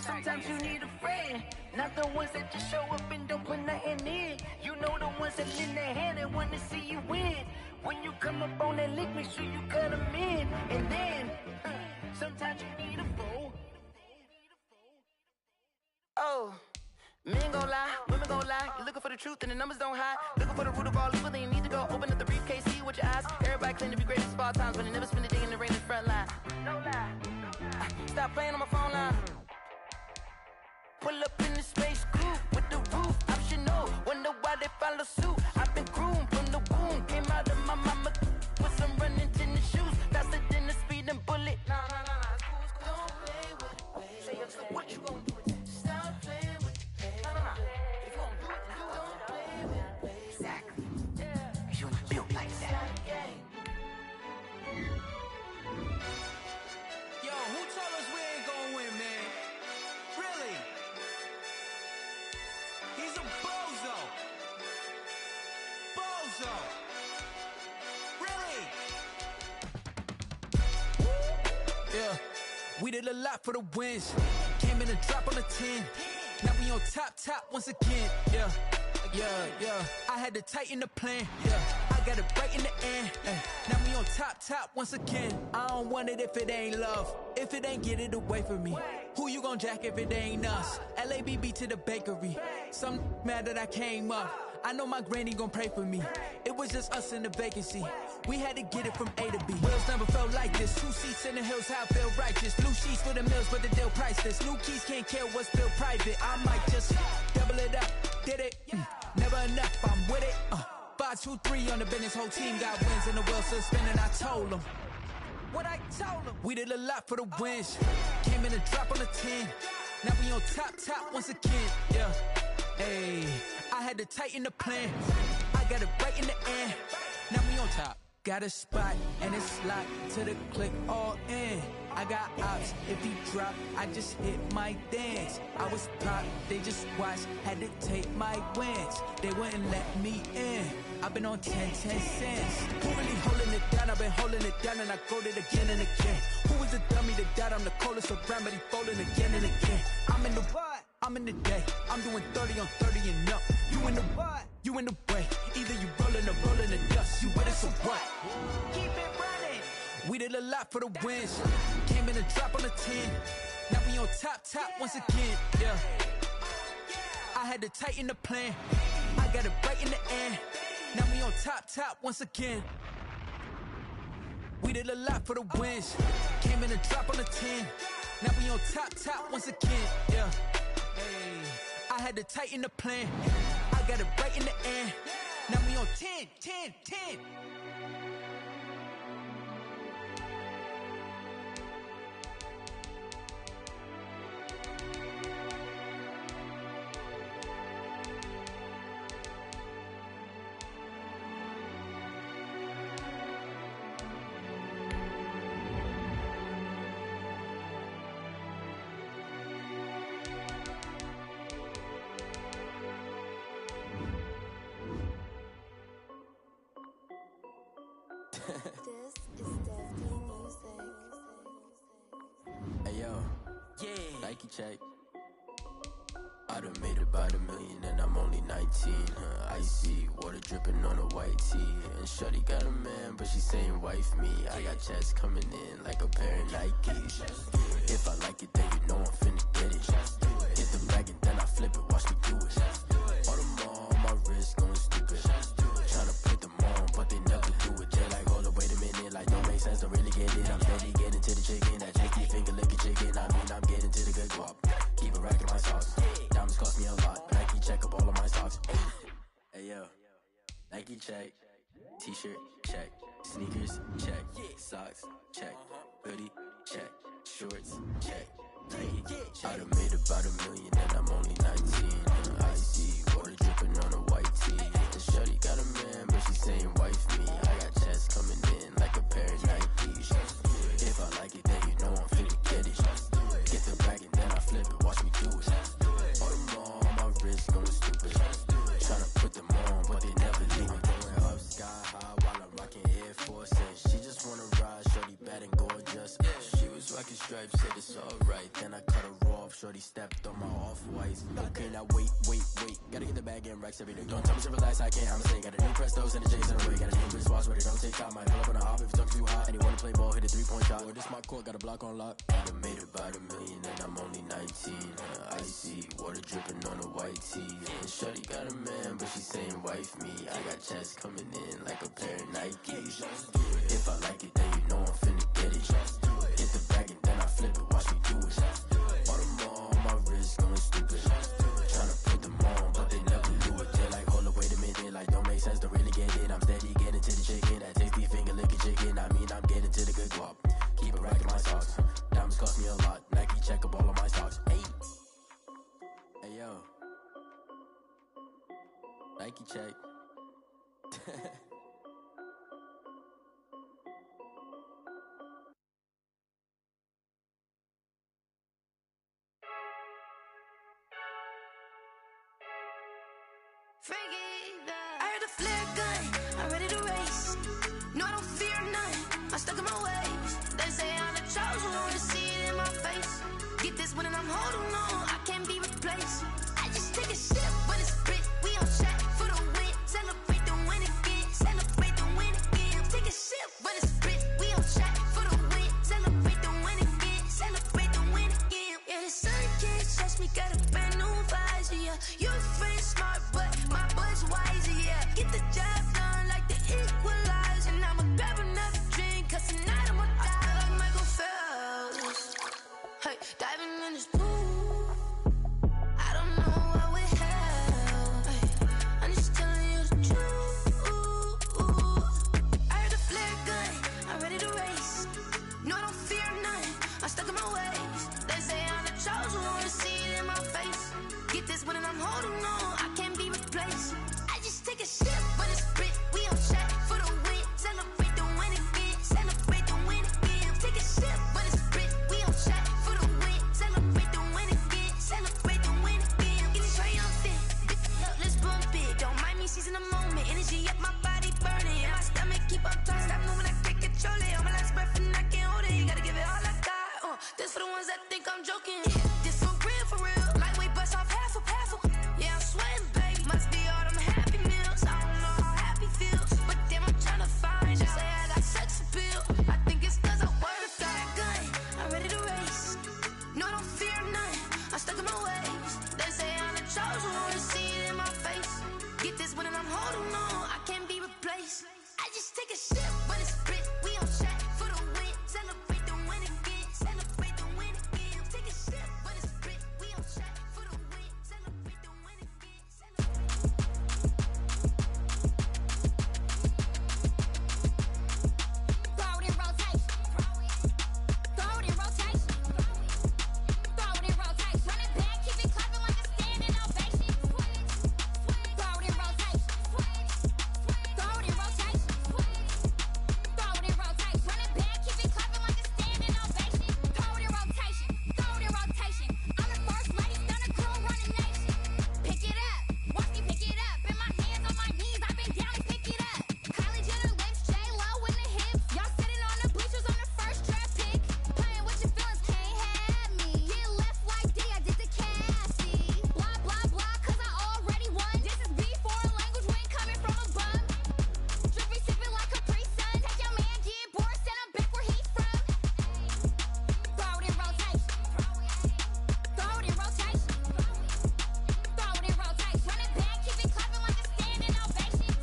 Sometimes you need a friend, not the ones that just show up and don't put nothing in. You know the ones that lend their hand and want to see you win. When you come up on that lick, make sure you cut them in. And then, sometimes you need a foe. Oh. Men gon' lie, women gon' lie. You're looking for the truth and the numbers don't hide. Looking for the root of all evil, then you need to go open up the briefcase, see with your eyes. Everybody claim to be great at all times, but they never spend a day in the rain in the front line. No lie. Stop playing on my phone line. Pull up in the space coupe with the roof optional. Wonder why they follow suit. I've been groomed from the womb. Came out of my mama with some running tennis shoes. Faster than the speeding bullet. Nah. Don't play with it. Say so what you gon' do? Stop playing with it. If you gon' do it, then don't play with it. Exactly. You ain't built like that. Yo, who told us we ain't gonna win, man? Really? He's a bozo. Bozo. Really? Yeah, we did a lot for the wins. Came in a drop on a 10. Now we on top once again. Yeah. I had to tighten the plan. Yeah, I got it right in the end. Now we on top once again. I don't want it if it ain't love. If it ain't, get it away from me. Who you gon' jack if it ain't us? LABB to the bakery. Some mad that I came up. I know my granny gon' pray for me. It was just us in the vacancy. We had to get it from A to B. Wheels never felt like this. 2 seats in the hills, how I feel righteous. Blue sheets for the mills, but the deal priceless. New keys can't care what's still private. I might just double it up. Did it? Never enough, I'm with it. 5, 2, 3 on the business. Whole team got wins and the wheels still spinning. I told them what I told them. We did a lot for the wins. Came in a drop on a 10. Now we on top once again. Yeah. Hey, I had had to tighten the plan. I got it right in the end. Now we on top. Got a spot and it's locked to the click all in. I got ops, if he drop, I just hit my dance. I was pop, they just watched, had to take my wins. They wouldn't let me in. I've been on 10 cents. Who really holding it down? I've been holding it down and I go it again and again. Who was the dummy that died? I'm the coldest around, but he folding again and again. I'm in the what? I'm in the day. I'm doing 30 on 30 and up. You in the what? You in the way. Either you rolling or rolling the dust. You with us or what? Keep it running. We did a lot for the wins. Came in and drop on the 10. Now we on top once again. Yeah. I had to tighten the plan. I got it right in the end. Now we on top once again. We did a lot for the wins. Came in and drop on the 10. Now we on top once again. Yeah. Hey. I had to tighten the plan. I got it right in the end. Now we on 10. This is definitely music. Hey yo, yeah. Nike check. I done made about $1 million and I'm only 19. Icy water dripping on a white tee. And shorty got a man, but she saying wife me. I got checks coming in like a pair of Nikes. If I like it, then you know I'm finna get it. Hit the bag and then I flip it, watch me do it. All them on my wrist going stupid. Tryna put them on, but they never do it. They're like, hold up, wait a minute, like don't make sense, don't really get it. I'm steady getting to the chicken, that cheeky finger licking chicken. I mean, I'm getting to the good guap. Keep it racking my socks. Diamonds cost me a lot, Nike check up all of my socks. Hey yo, Nike check, t-shirt check, sneakers check, socks check, hoodie check, shorts check. I done made about $1 million and I'm only 19. Icy water dripping on a white tee. And shorty got a man, but she saying wife me. I got checks coming in like a pair of Nikes. If I like it, then you know I'm finna get it. Get the bag and then I flip it, watch me do it. All them on my wrist going stupid. Tryna put them on, but they never leave me. Going up sky high while I'm rocking Air Force. And she just wanna ride, shorty bad and gorgeous. She was rocking stripes, said it's alright. Then I cut her off, shorty stepped on my off-whites. Okay, now wait. Gotta get the bag and racks every day. Don't tell me to relax, I can't, I'ma say. Got a new Prestos and a J's in the way. Got a new wristwatch, but it don't take time. Might pull up on a hop if it's talking too hot. And he wanna play ball, hit a 3-point shot. Well, this my court, got a block on lock. I done made about $1 million and I'm only 19. Icy water dripping on a white tee. And shorty got a man, but she saying wife me. I got checks coming in like a pair of Nikes. If I like it, then you know I'm finna get it. Hit the bag and then I flip it, watch me do it. All them on my wrist going stupid. Tryna put them on, but they never do it. They're like, hold up, wait a minute, like don't make sense, don't really get it. I'm steady getting to the chicken, that tasty finger licking chicken. I mean, I'm getting to the good guap. Keep it racking my socks. Diamonds cost me a lot. Nike check up all of my socks. Hey yo, Nike check. I heard a flare gun, I'm ready to race. No, I don't fear none, I'm stuck in my ways. They say I'm the chosen one, to see it in my face. Get this one and I'm holding on, I can't be replaced. I just take a sip when it's split, we on track for the win. Celebrate the win again, celebrate the win again. Take a sip when it's split, we on track for the win. Celebrate the win again, celebrate the win again. Yeah, the sun can't touch me, got a brand new visor, yeah. You're friend smart, but my boy's wiser, yeah. Get the job done like the equalizer. And I'ma grab another drink, cause tonight I'ma die like Michael Phelps. Hey, diving in this pool, I don't know what would help. Hey, I'm just telling you the truth. I heard a flare gun, I'm ready to race. No, I don't fear none, I'm stuck in my ways. They say I'm the chosen one, to see it in my face. Get this one and I'm holding on, I can't be replaced. in the moment, energy up my body burning. And my stomach keep up tight, stop moving, I can't control it. On my last breath and I can't hold it. You gotta give it all I got. This for the ones that think I'm joking. This for real, for real. Lightweight bust off half a. Yeah, I'm sweating, baby. Must be all them happy meals. I don't know how happy feels, but damn, I'm trying to find you. Say I got sex appeal. I think it's cause I work a fat gun. I'm ready to race. No, I don't fear nothing. I'm stuck in my ways. They say I'm the chosen one. See it in my face. Get this one and I'm holding on. I can't be replaced. I just take a sip when it's split. We on shot for the win. Celebrate the win again. Celebrate the win again. Take a sip when it's split. We on shot for the win. Celebrate the win again. Throw it in rotation. Throw it in rotation. Throw it in rotation. Run it back, keep it clapping like a standing ovation. Throw it in rotation. Throw it in rotation. Throw it in rotation. Run it back, keep it clapping like a standing ovation. Throw it in rotation. Throw it in rotation. I'm the first lady, done a crew running nation. Pick it up, watch me pick it up. In my hands on my knees, I've been down to pick it up. Kylie Jenner lips, J-Lo in the hips. Y'all sitting on the bleachers on the first draft pick. Playing with your feelings, can't have me. Get left like D, I did the Cassie. Blah, blah, blah, cause I already won. This is B4 language, we ain't coming from a bum. Drippy, sipping like Capri Sun. Take your man, get bored, send him back where he's from. Throw it in rotation. Throw it in rotation. Throw it in rotation. Run it back, keep it clapping like a standing ovation.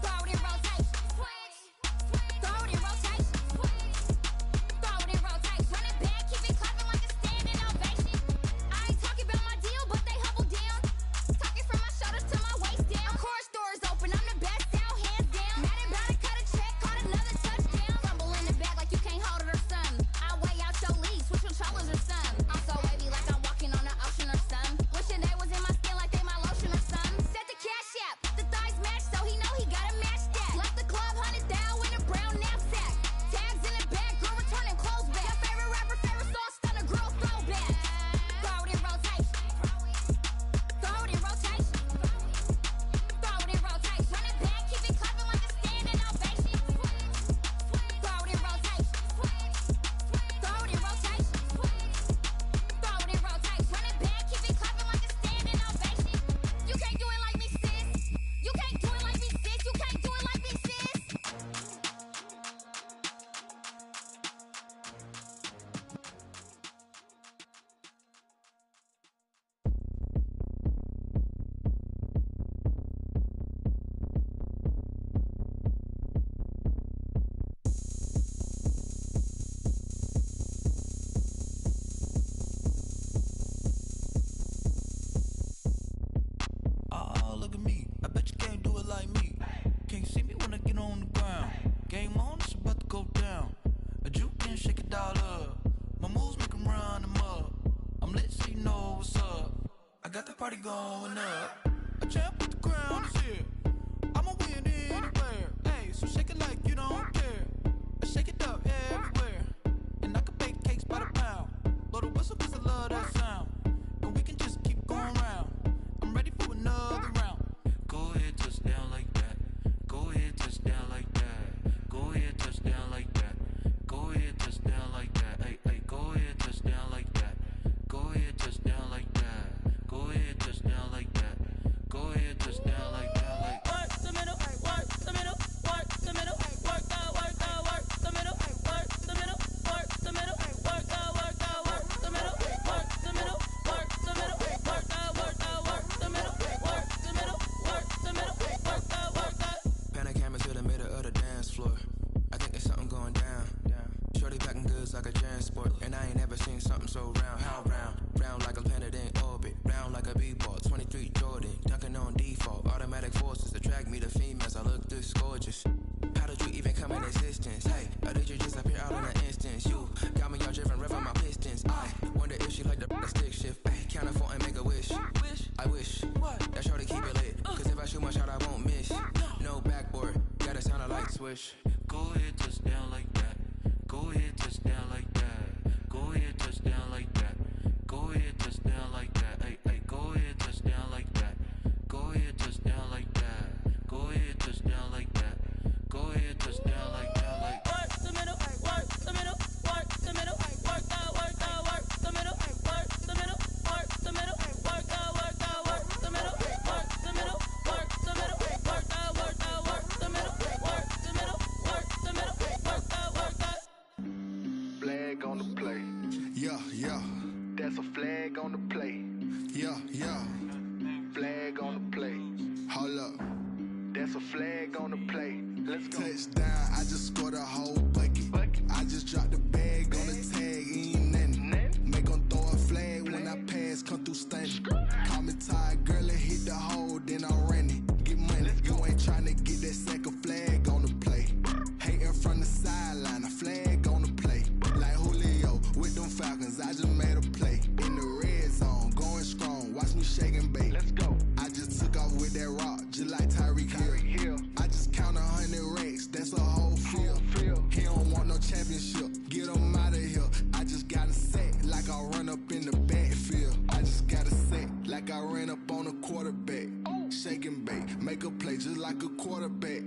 Throw it in rotation. Throw it in rotation. Throw it in rotation. Run it back, keep it clapping like a standing ovation. I ain't talking about my deal, but they humble down. Talking from my shoulders to my waist down. Chorus doors open, I'm the best out, hands down. Mad about it, cut a check, caught another touchdown. Rumble in the bag like you can't hold it or something. I weigh out your league, switch your shoulders or something. I'm so wavy like I'm walking on the ocean or something. Wishing they was in my skin like they my lotion or something. Set the cash app, the thighs match, so he know he gotta match that. Left the club, 100,000 in a brown knapsack. Tags in the bag, girl returning clothes back. Your favorite rapper, favorite song, stunner, girl throwback. Throw it in rotation. Throw it in rotation. Throw it in rotation. Run it back, keep it clapping like a standing ovation. Throw it in rotation. Throw it in rotation. Throw it in rotation. Run it back, keep it clapping like a standing ovation. You can't do it like me, sis. You can't do it like me, sis. You can't do it like me, sis. Oh, look at me. I bet you can't do it like me. Can't see me when I get on the ground. Game on, it's about to go down. A juke and shake it all up. My moves make 'em run them up. I'm lit so you know what's up. I got the party going up. A champ with the crown is here. I'ma win anywhere. Hey, so shake it like you don't care. I shake it up everywhere. And I can bake cakes by the pound. Blow the whistle 'cause I love that sound. And we can just keep going round. I'm ready for another round. Go ahead, touch down like that. Go ahead, touch down like that. Go ahead, touch down like that. Go ahead, touch down like that. Hey, hey, go ahead, touch down like that. Go ahead, touch down like that. Go ahead, touch down like that. Go ahead, touch down like that. Like work the middle, work the middle, work the middle, work the middle, work the middle, work the middle, work the middle, work the middle, work the middle, work the middle, work the middle, work the middle, work the. Pan a camera to the middle of the dance floor. I think there's something going down. Shorty packing goods like a transport, and I ain't never seen something so round. How round? Round like a planet in orbit, round like a b-ball. 23 Jordan, dunking on default. Automatic forces attract me to females. I look this gorgeous. How did you even come in existence? Hey, or did you just appear out in an instance? You got me all driven, revving my pistons. I wonder if she like the stick shift. Hey, count it 4 and make a wish. I wish that shorty keep it lit. 'Cause if I shoot my shot, I won't miss. No backboard, gotta sound a light swish. Go ahead, touch down like that. Go ahead, touch down like that. Go ahead, touch down like that. Go ahead, touch down like that. Hey, hey, go ahead, touch down like that. Go ahead, touch down like that. That's a flag on the play. Let's go. Touchdown, I just scored a whole bucket. I just dropped the bag on the tag, ain't nothing. Make 'em throw a flag when I pass, come through stunning. Call me tired, girl, and hit the hole, then I'm running. Get money, you ain't tryna get that second flag on the play. Hating from the sideline, a flag on the play. Like Julio with them Falcons, I just made a play. In the red zone, going strong, watch me shake and bake. Let's go. I just took off with that rock, just like Tyreek Hill. I just count 100 racks, that's a whole field. He don't want no championship, get him out of here. I just got a set, like I run up in the backfield. I just got a set, like I ran up on a quarterback. Shake and bake, make a play just like a quarterback.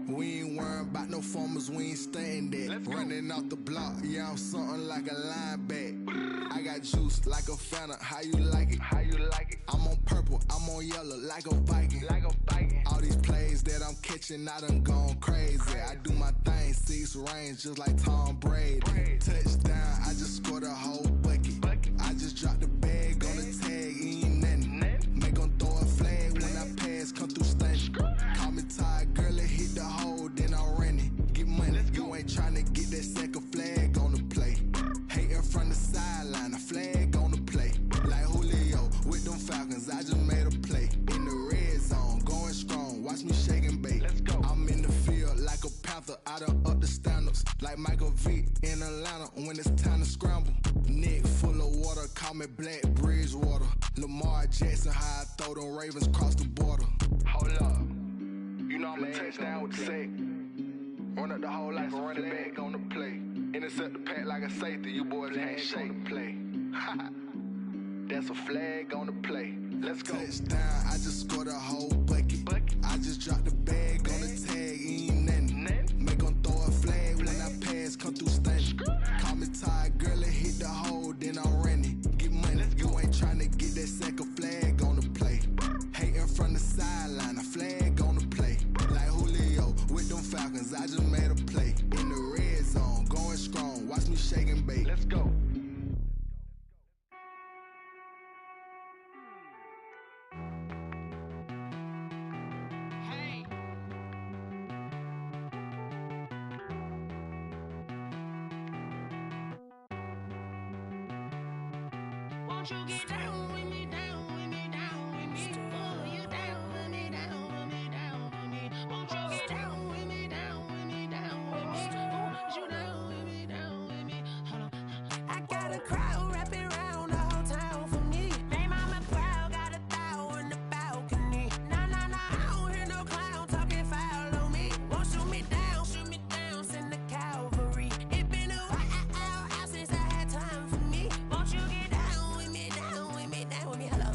We ain't worrying about no formers, we ain't staying there. Running off the block, yeah, I'm something like a linebacker. I got juice like a Fanta, how you like it? How you like it? I'm on purple, I'm on yellow, like a Viking. Like a Viking. All these plays that I'm catching, I done gone crazy. I do my thing, 6 range, just like Tom Brady. Touchdown, I just scored a whole bucket. I just dropped the bag on the tag, ain't nothing. Make 'em throw a flag when I pass, come through stunning. Call me tired, girl, and hit the hole, then I'm running. Get money, you ain't tryna get that second flag on the play. Hating from the sideline, a flag on the play. Like Julio with them Falcons, I just made a play. In the red zone, going strong, watch me shake and bake. Let's go. I'm in the field like a Panther, I done up the standards. Like Michael Vick in Atlanta when it's time to scramble. Neck full of water, call me Black Bridgewater. Lamar Jackson, how I throw them Ravens cross the border. Hold up. You know I'm a touchdown with the sack. Run up the whole like a running back on the play. Intercept the pack like a safety, you boys can't shake the play. That's a flag on the play. Let's go. Touchdown, I just scored a whole bucket. I just dropped the bag on the tag, ain't nothing. Make 'em throw a flag when I pass, come through stunning. Call me tired, girl, and hit the hole, then I'm running. Get money, you ain't tryna get that second flag on the play. Hating from the sideline, a flag on the play. Like Julio with them Falcons, I just made a play. In the red zone, going strong, watch me shake and bake. Let's go. Won't you get down with me, down with me, down with me? Oh, you down with me, down with me, down with me. Won't you get down with me, down with me, down with me? Oh, you down with me, down with me? Hold on. I got a crowd wrapping around the whole town for me. They mama proud, got a thou on the balcony. Nah, nah, nah, I don't hear no clown talking foul on me. Won't shoot me down, send the cavalry. It been a while since I had time for me. Won't you get down with me, down with me, down with me? Hello.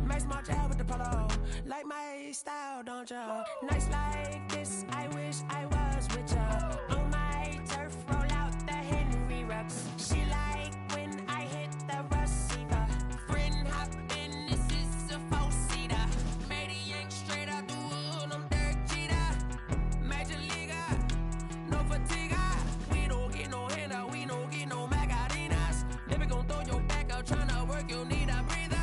Max my job with the polo. Like my style, don't ya? Nights like this, I wish I was with ya. On my turf, roll out the Henry Rux. She like when I hit the receiver. Friend hop in, this is a 4-seater. Made a yank straight out the wood, I'm Derek Jeter. Major leaguer, no fatigue. We don't get no handout, we don't get no Macarinas. Never gon' throw your back out, tryna work, you need a breather.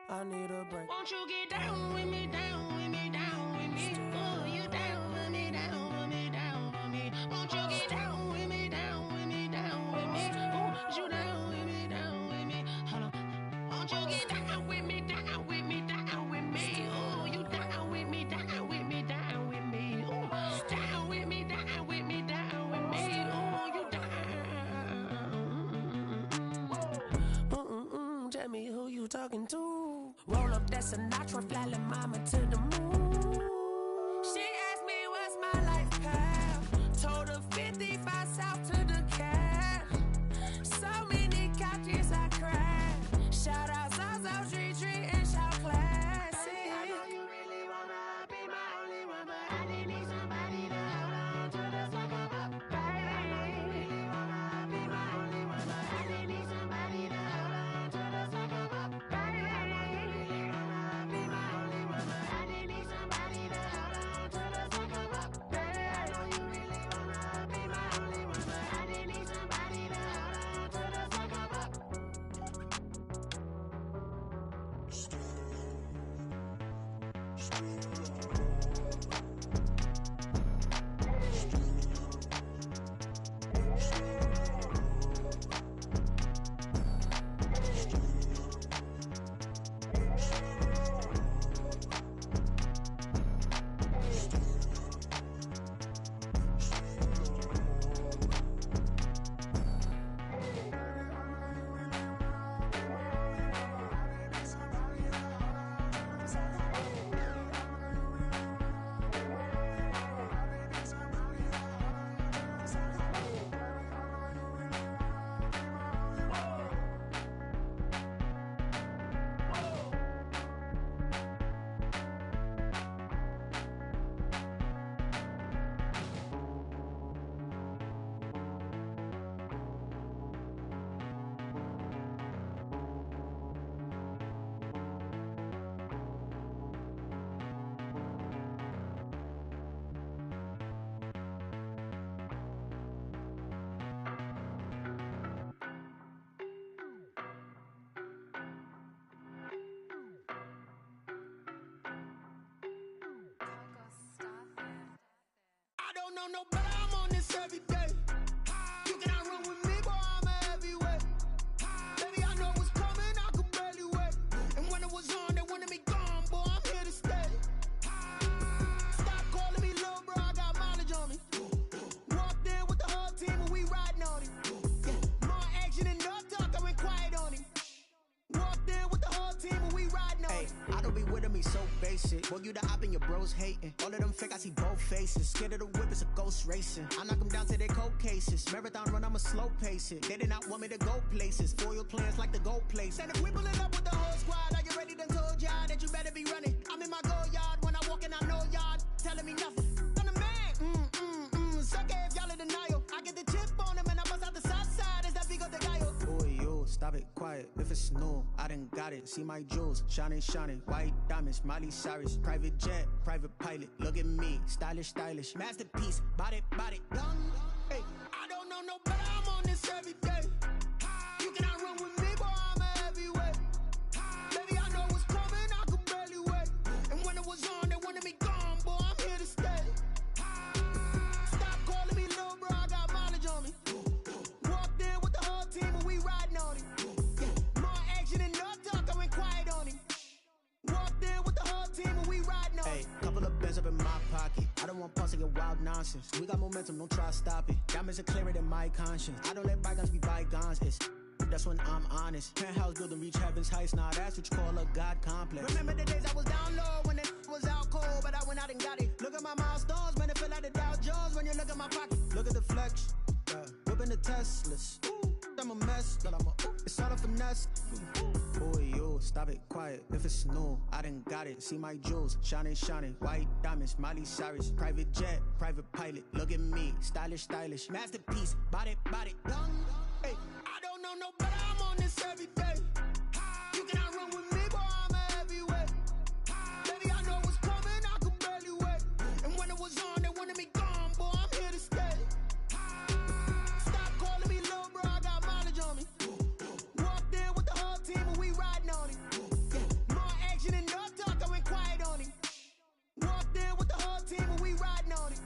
I need a break. Won't you get down with me, down with me, down with me? Oh, you down with me, down with me, down with me? Won't you get down with me, down with me, down with me? Oh, you down with me, down with me? Hold on. Won't you get down with me, down with me, down with me? Oh, you down with me, down with me, down with me? Oh, down with me, down with me, down with me? Oh, you down. Tell me who you talking to. Roll up that Sinatra, fly la mama to the moon. She asked me what's my life path. Told her 55 south to the cat. So many couches I cried. Shout out South Street and shout classic. I know you really wanna be my only one, but I didn't need somebody to hold on to the second up. Baby, I know you really wanna be my only one, but I didn't need somebody to hold on to the second up. Baby, I know you really wanna be my only one, but I didn't need somebody to hold on to the second up. Baby, I know you really wanna be my only one, but I didn't need somebody to hold on to the second up. know no better, I'm on this every day. You cannot run with me, boy, I'm a heavyweight. Baby, I know what's coming, I could barely wait. And when it was on, they wanted me gone, boy, I'm here to stay. Stop calling me little bro, I got mileage on me. Walked in with the whole team and we riding on him. More action than no talk, I went quiet on him. Walked in with the whole team and we riding on him. I don't be with me so basic. Boy, you the op and your bros hating. All of them fake, I see both faces. Scared of the whip, it's a ghost racing. I knock them down to their cold cases. Marathon run, I'ma slow pace it. They did not want me to go places. Foil plans like the go place. And if we pulling up with the whole squad, are you ready? Done told y'all that you better be running. I'm in my go yard. When I walk in, I know y'all telling me nothing. I'm the man. Suck it if y'all in denial. I get the chip on him and I bust out the south side. Is that Vigo de Gallo? Boy, yo, stop it, quiet. If it's snow, I done got it. See my jewels, shining, shining. White diamonds, Miley Cyrus. Private jet, private pilot. Look at me, stylish, stylish. Masterpiece, body, body, done. Hey, I don't know no better, I'm on this every day. You cannot run with me, boy, I'm a heavyweight. Baby, I know what's coming, I could barely wait. And when it was on, they wanted me gone, boy, I'm here to stay. Stop calling me little bro, I got mileage on me. Walked in with the whole team and we riding on him. More action than no talk, I went quiet on him. Walked in with the whole team and we riding on him. Hey, couple of bands up in my pocket. I don't want pause to get wild nonsense. We got momentum, don't try to stop it. Diamonds are clearer than my conscience. I don't let bygones be bygones. That's when I'm honest. Penthouse building reach heaven's heights. Nah, that's what you call a God complex. Remember the days I was down low when it was out cold, but I went out and got it. Look at my milestones, man, it feel like the Dow Jones when you look at my pocket. Look at the flex, whipping the Teslas. I'm a mess, but it's all a finesse. Boy, yo, stop it, quiet. If it's snow, I done got it. See my jewels, shining, shining. White diamonds, Miley Cyrus. Private jet, private pilot. Look at me, stylish, stylish. Masterpiece, body, body, done. Hey, I don't know no better, I'm on this every day. You cannot run with me, boy, I'm a heavyweight. Baby, I know what's coming, I could barely wait. And when it was on, they wanted me gone, boy, I'm here to stay. Stop calling me little bro, I got mileage on me. Walked in with the whole team and we riding on him. More action than no talk, I went quiet on him. Walked in with the whole team and we riding on him.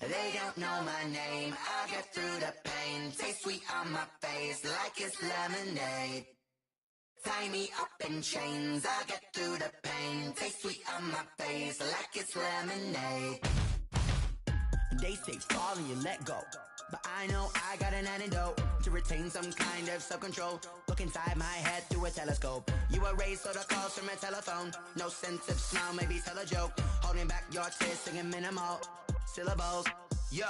They don't know my name, I get through the pain. Taste sweet on my face like it's lemonade. Tie me up in chains, I get through the pain. Taste sweet on my face like it's lemonade. They say fall and you let go, but I know I got an antidote to retain some kind of self-control. Look inside my head through a telescope. You erase all the calls from a telephone. No sense of smile, maybe tell a joke. Holding back your tears, singing minimal syllables. Yeah,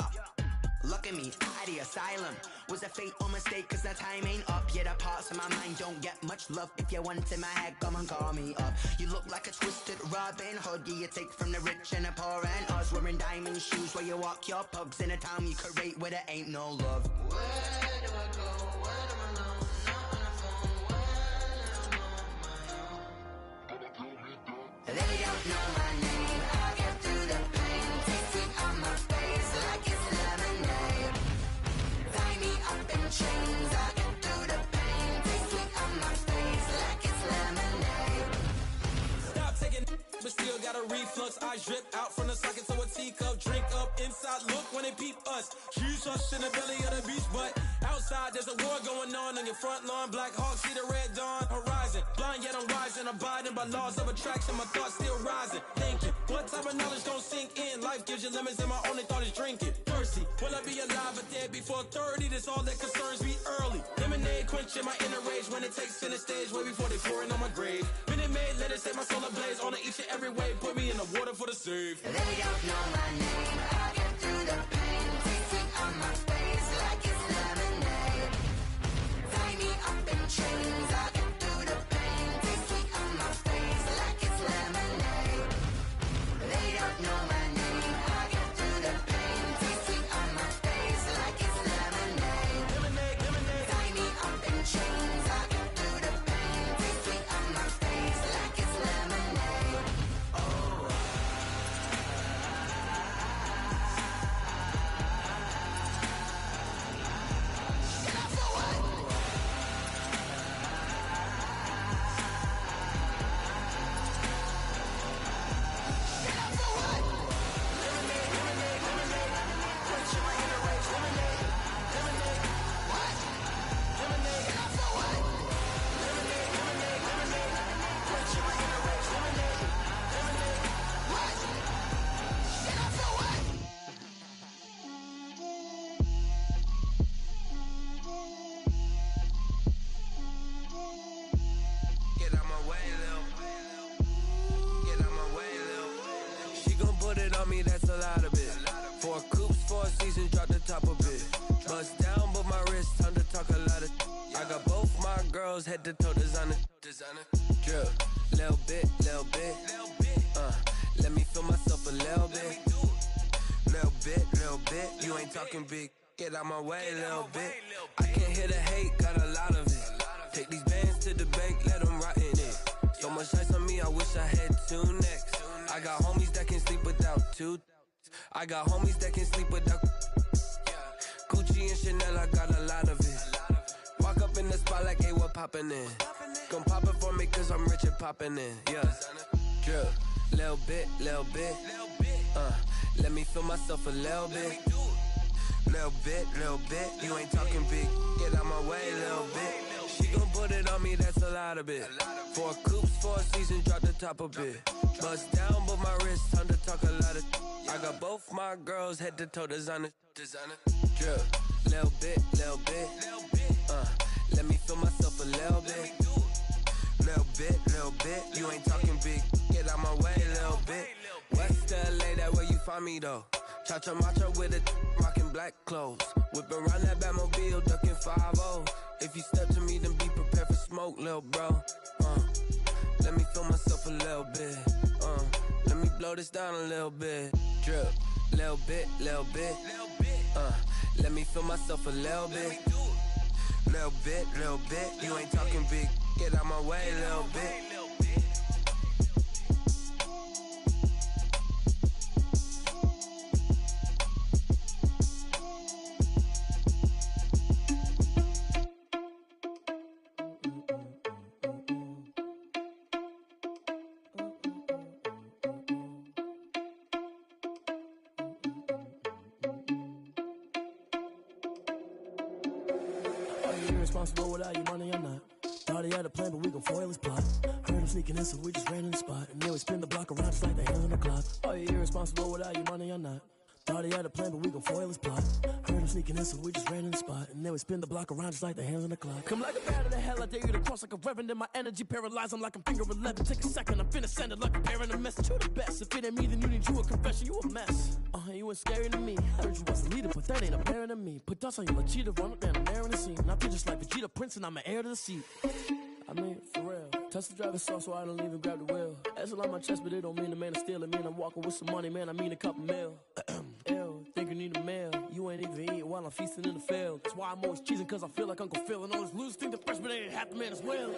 look at me, at the asylum. Was a fate or mistake, cause the time ain't up. Yet the parts of my mind don't get much love. If you want in my head, come and call me up. You look like a twisted Robin Hood. Yeah, you take from the rich and the poor and us. Wearing diamond shoes where you walk your pugs in a town you could rate where there ain't no love. Where do I go? When I'm alone? Not on the phone. When I'm on my own. They don't know my name. I get through the pain. Taste sweet on my face like it's lemonade. Tie me up in chains. I get through the pain. Taste sweet on my face like it's lemonade. Stop taking, but still got a reflux. I drip out from the socket to a teacup. Drink up inside. Look when they peep us. She's us in the belly of the beach, but outside there's a war going on your front lawn. Black Hawk see the red dawn horizon. Blind yet I'm rising, abiding by laws of attraction. My thoughts still rising. Thinking, what type of knowledge don't sink in? Life gives you lemons, and my only thought is drinking. Thirsty, will I be alive or dead before 30? That's all that concerns me early. Lemonade quenching my inner rage when it takes center stage, way before they pour it on my grave. Minute Maid, let it set my soul ablaze. On each and every way, put me in the water for the save. They don't know my name. I get through the pain. Taste sweet on my face like it's lemonade. Tie me up in chains. I get through the pain. Taste sweet on my face like it's lemonade. They don't know my name. I get through the pain. Taste sweet on my face like it's lemonade. Lemonade, lemonade. Tie me up in chains. I get through the pain. Taste sweet on my face like it's lemonade. Oh. put it on me, that's a lot of it. 4 coops, 4 seasons, drop the top a bit. Bust down, but my wrist, time to talk a lot of. I got both my girls head to toe designer. Drip, little bit. Let me feel myself a little bit. Little bit. You ain't talking big. Get out my way, little bit. I can't hear the hate, got a lot of it. Take these bands to the bank, let them rot in it. So much ice on me, I wish I had 2 necks. I got homies that can sleep without 2. I got homies that can sleep without Gucci and Chanel, I got a lot of it. Walk up in the spot like, hey, what poppin' in? Gon' pop it for me cause I'm rich and poppin' in, yeah. Drip, little bit. Let me feel myself a little bit. Little bit. You ain't talking big. Get out my way, little bit. She gon' put it on me, that's a lot of it. 4 coops, 4 seasons, drop the top a bit. Bust down, but my wrist, time to talk a lot of. I got both my girls head to toe designer. Drip, little bit. Let me feel myself a little bit. Little bit. You ain't talking big. Get out my way, little bit. West LA, that where you find me though. Cha-cha matcha with a rockin' black clothes. Whip around that Batmobile, ducking 5-0. If you step to me, then be prepared for smoke, lil' bro. Let me feel myself a little bit. Let me blow this down a little bit. Drip, little bit. Let me feel myself a little bit. Little bit. You ain't talking big. Get out my way, little bit. Irresponsible without your money or not. Thought he had a plan, but we gon' foil his plot. Heard him sneaking in, so we just ran in the spot. And then we spin the block around just like the hands on the clock. Are you irresponsible without your money or not? Thought he had a plan, but we gon' foil his plot. Heard him sneaking in, so we just ran in the spot. And then we spin the block around just like the hands on the clock. Come like a bat of the hell, I dare you to cross like a reverend. In my energy paralyzed, I'm like I'm finger 11. Take a second, I'm finna send it like a parent a message. You the best, if it ain't me, then you need you a confession. You a mess, you ain't scary to me. Heard you was a leader, but that ain't apparent to me. Put dust on you, like cheetah, run up and I'm there in the scene. I feel just like Vegeta Prince and I'm an heir to the seat. I mean, for real. Touch the driver's sauce so I don't even grab the wheel. That's on my chest, but it don't mean the man is stealing. Man, I'm walking with some money, man, I mean a couple mil. Ew, think you need a meal. You ain't even eating while I'm feasting in the field. That's why I'm always cheesing, cause I feel like Uncle Phil. And all those losers think the freshman ain't half the man as well.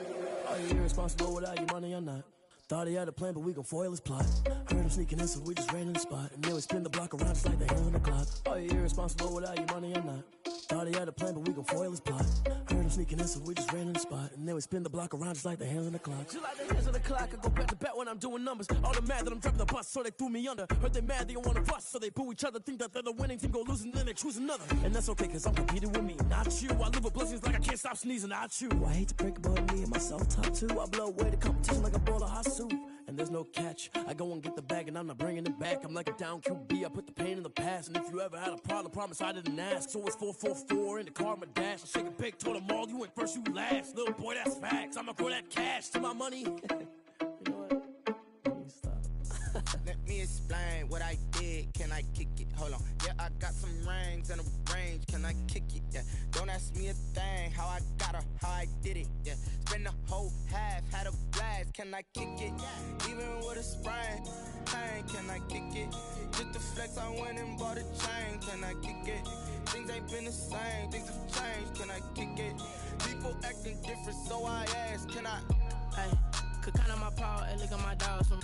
Are you irresponsible without your money or not? Thought he had a plan, but we gon' foil his plot. Heard him sneaking in, so we just ran in the spot. And then we spin the block around just like the hands on the clock. Are you irresponsible without your money or not? Thought he had a plan, but we gon' foil his plot. Heard him sneaking in, so we just ran in the spot. And then we spin the block around just like the hands on the clock. Just like the hands on the clock, I go back to back when I'm doing numbers. All the mad that I'm driving the bus, so they threw me under. Heard they mad, they don't wanna bust, so they boo each other. Think that they're the winning team, go losing, then they choose another. And that's okay, cause I'm competing with me, not you. I live with blessings like I can't stop sneezing, not you. I hate to break about me and my self-talk too. I blow away the competition like a bowl of hot soup. And there's no catch. I go and get the bag and I'm not bringing it back. I'm like a down QB, I put the pain in the past. And if you ever had a problem, promise I didn't ask. So it's 444 in the car, my dash. I shake a big, told them all, you went first, you last. Little boy, that's facts. I'ma throw that cash to my money. You know what? Let me stop. Let me explain what I did. Can I kick it? Hold on. Yeah, I got some rings and a range. Can I kick it? Yeah. Don't ask me a thing. How I got her, how I did it. Yeah. Spend the whole half, had a blast. Can I kick it? Even with a sprain. Pain, can I kick it? Just the flex, I went and bought a chain. Can I kick it? Things ain't been the same. Things have changed. Can I kick it? People acting different, so I ask. Can I? Hey, could count on my power and look at my dogs from.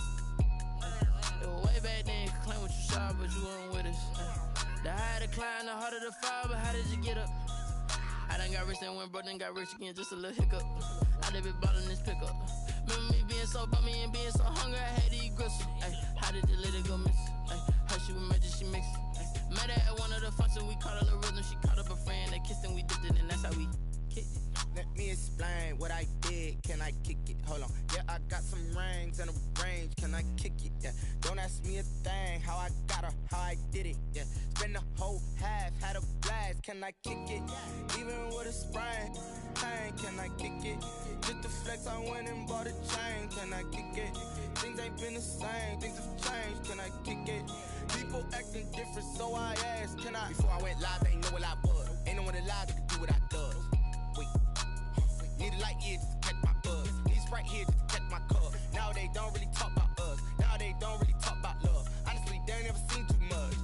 It was way back then, could claim what you saw, but you weren't with us. The higher the climb, the harder the fall, but how did you get up? I done got rich, then went broke, then got rich again, just a little hiccup. I done been ballin' this pickup. Remember me being so bummy and being so hungry, I had to eat gristle. Ay, how did the lady go miss? Ay, her she was magic, she mixed. Met her at one of the functions, we caught a little rhythm, she caught up a friend, they kissed and we dipped it, and that's how we kicked it. Let me explain what I did. Can I kick it? Hold on. Yeah, I got some rings and a range. range, can I kick it? Yeah, don't ask me a thing, how I got her, how I did it. Yeah, spend the whole half, had a blast, can I kick it? Even with a sprain, pain, can I kick it? Just to flex, I went and bought a chain, can I kick it? Things ain't been the same, things have changed, can I kick it? People acting different, so I asked, can I? Before I went live, they ain't know what I was. Ain't no one alive that could do what I does. Wait, need a light here just to catch my buzz. Need Sprite here just to catch my cup. Now they don't really talk about us. Now they don't really talk about love. Honestly, they ain't never seen too much.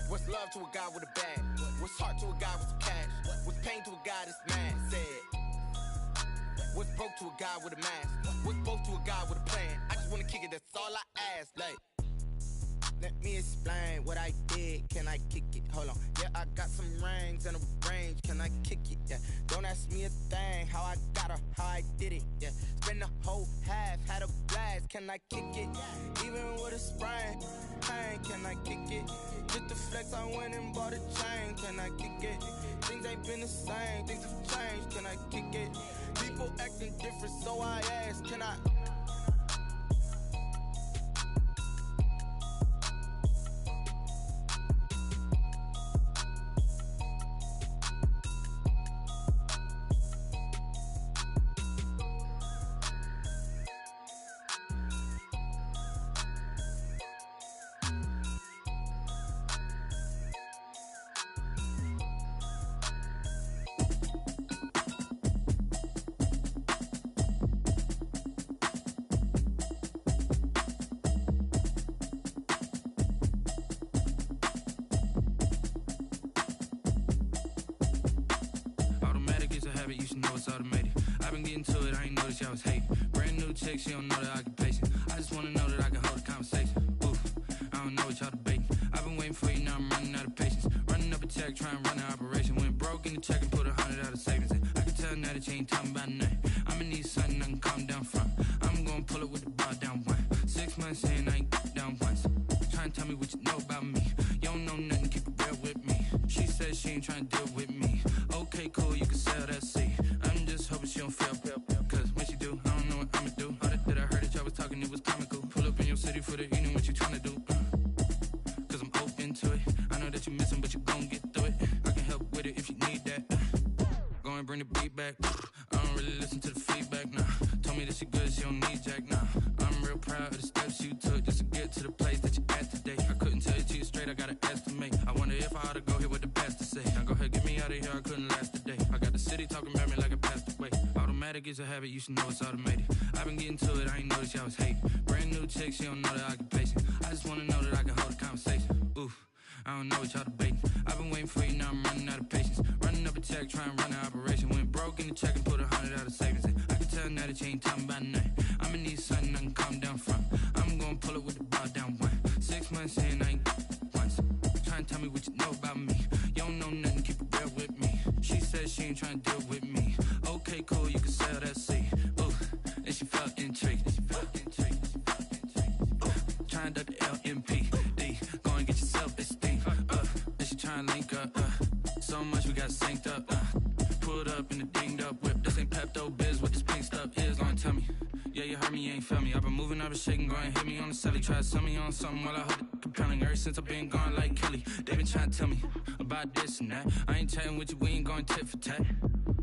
What's love to a guy with a bag? What's heart to a guy with some cash? What's pain to a guy that's mad? Said. What's broke to a guy with a mask? What's both to a guy with a plan? I just wanna kick it, that's all I ask. Like, let me explain what I did. Can I kick it? Hold on. Yeah, I got some rings and a range. Can I kick it? Yeah. Don't ask me a thing. How I got her, how I did it. Yeah. Spend the whole half, had a blast. Can I kick it? Even with a sprain, pain. Can I kick it? Just to flex, I went and bought a chain. Can I kick it? Things ain't been the same. Things have changed. Can I kick it? People acting different, so I asked, can I? You should know it's automated. I've been getting to it, I ain't noticed y'all was hating. Brand new chick, she don't know the occupation. I just wanna know that I can hold a conversation. Oof, I don't know what y'all debating. I've been waiting for you, now I'm running out of patience. Running up a check, trying to run an operation. Went broke in the check and put 100 out of savings in. I can tell now that you ain't talking about nothing. I'ma need something I can calm down from. I'm gonna pull it with the bar down one. 6 months in, I ain't down once. Trying to tell me what you know about me. You don't know nothing, keep it real with me. She said she ain't trying to deal with me. Okay, cool, you can sell that seed. I'm just hoping she don't fail. Cause when she do, I don't know what I'ma do. All that I heard that y'all was talking, it was comical. Pull up in your city for the evening, what you tryna do? Cause I'm open to it. I know that you missing, but you gon' get through it. I can help with it if you need that. Go and bring the beat back. I don't really listen to the feedback, nah. Told me that she good, she don't need jack, nah. I'm real proud of the steps you took just to get to the place that you at today. I couldn't tell you to you straight, I gotta estimate. I wonder if I ought to go here with the best to say. Now go ahead, get me out of here, I couldn't last today. I got the city talking about me like I passed away. Automatic is a habit, you should know it's automated. I've been getting to it, I ain't noticed y'all was hating. Brand new chick, she don't know the occupation. I just wanna know that I can hold a conversation. Oof, I don't know what y'all debating. I've been waiting for you, now I'm running out of patience. Running up a check, trying to run an operation. Went broke in the check and put 100 out of savings in. I can tell now that you ain't talking about nothing. I'ma need something I can calm down from. I'm gonna pull it with the bar down one. 6 months in, I ain't once. Trying to tell me what you know about me. You don't know nothing, keep it real with me. She said she ain't trying to deal with me. Okay, cool, you can sell that seed. Ooh, and she felt intrigued. Trying to duck the LMPD. Go and get your self-esteem. And she trying to link up. So much we got synced up. Pulled up in the dinged up whip. This ain't Pepto-Biz, what this pink stuff is. Long tell me. Yeah, you heard me, you ain't felt me. I've been moving, I've been shaking, go and hit me on the celly. Try to sell me on something while I hold it compelling. Ever since I've been gone like Kelly, they been trying to tell me about this and that. I ain't chatting with you, we ain't going tit for tat.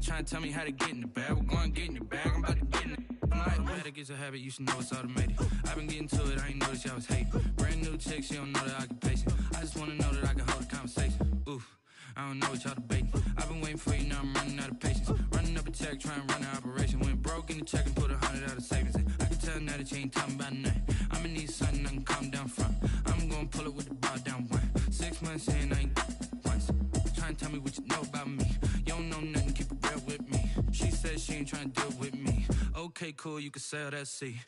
Trying to tell me how to get in the bag, we're going to get in the bag, I'm about to get in it. Automatic is a habit, you should know it's automated. I've been getting to it, I ain't noticed y'all was hating. Brand new chick, she don't know the occupation. I just wanna know that I can hold a conversation. Oof, I don't know what y'all debating. I've been waiting for you, now I'm running out of patience. Running up a check, trying to run an operation. Went broke in the check and put 100 out of savings in. I can tell now that you ain't talking about nothing. I'ma need something I can calm down from. I'm gonna pull it with the bar down one. 6 months in, I ain't once. Trying to tell me what you know about me. You don't know nothing, keep it real with me. She said she ain't trying to deal with me. Okay, cool, you can sell that seed.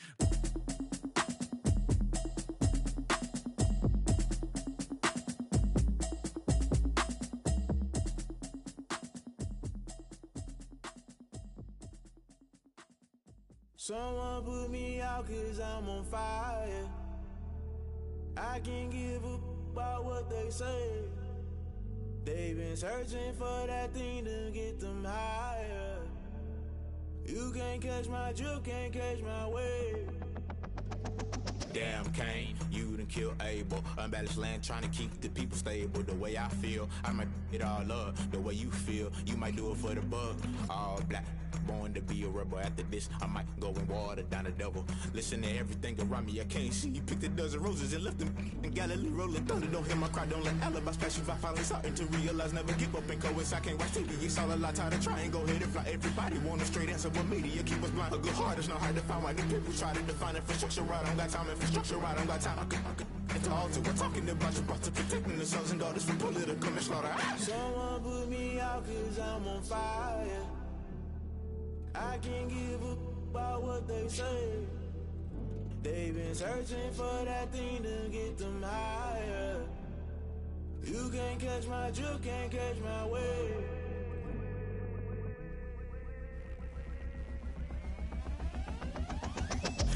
Someone put me out 'cause I'm on fire. I can't give up about what they say. They've been searching for that thing to get them higher. You can't catch my drift, can't catch my wave. Cain. You done kill Abel. Unbalanced land trying to keep the people stable. The way I feel, I might it all up. The way you feel, you might do it for the bug. All black, born to be a rebel. After this, I might go and water down the devil. Listen to everything around me, I can't see. Picked a dozen roses and left them in Galilee rolling thunder. Don't hear my cry, don't let alibis pass you by. Finally starting to realize, never give up and coincide. Can't watch TV, it's all a lot. Tired of trying, go ahead and fly. Everybody want a straight answer, but media keep us blind. A good heart is not hard to find. Why the people try to define infrastructure right? I don't got time, infrastructure right? I don't got time. I could it's all to we're talking about you brought to protecting the sons and daughters from political and slaughter. Someone put me out cause I'm on fire. I can't give up about what they say. They've been searching for that thing to get them higher. You can't catch my drift, can't catch my wave.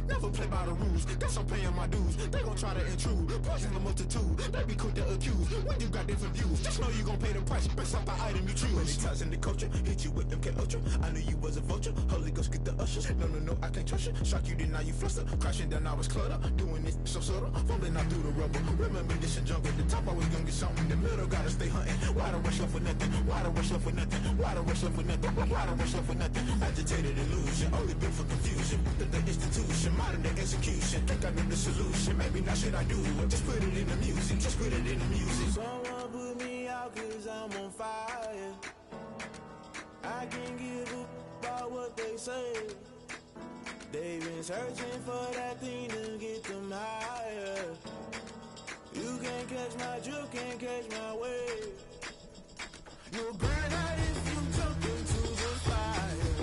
Never play by the rules, guess I'm paying my dues. They gon' try to intrude, poison the multitude. They be quick to accuse, when you got different views. Just know you gon' pay the price, based off the item you choose. Many times in the culture, hit you with MK Ultra. I knew you was a vulture, Holy Ghost get the ushers. No, I can't trust you. Shock you, then now you fluster. Crashing down, I was cluttered. Doing this so subtle, fumbling out through the rubble. Remember this and jungle, the top always gonna get something. In the middle, gotta stay hunting. Why the rush left for nothing? Why the rush left for nothing? Why the rush left for nothing? Why the rush left for nothing? Agitated illusion, only built for confusion. The institution, modern day execution. Think I know the solution, maybe not should I do it. Just put it in the music, just put it in the music. Someone put me out cause I'm on fire. I can't give up about what they say. They've been searching for that thing to get them higher. You can't catch my drift, can't catch my wave. You'll burn out if you jump into the fire.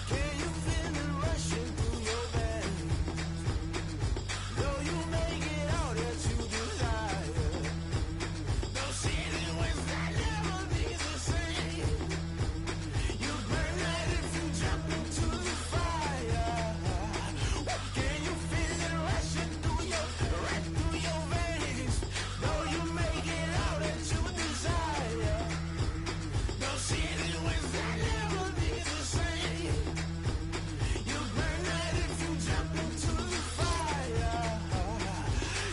Can you feel it rushing through your veins? Though you make it all that you desire. No ceiling wins that never be the same. You burn out if you jump into the fire. Can you feel it rushing through your veins? Though you make it all that you desire. No ceiling wins that never be the same. You burn out if you jump into the fire.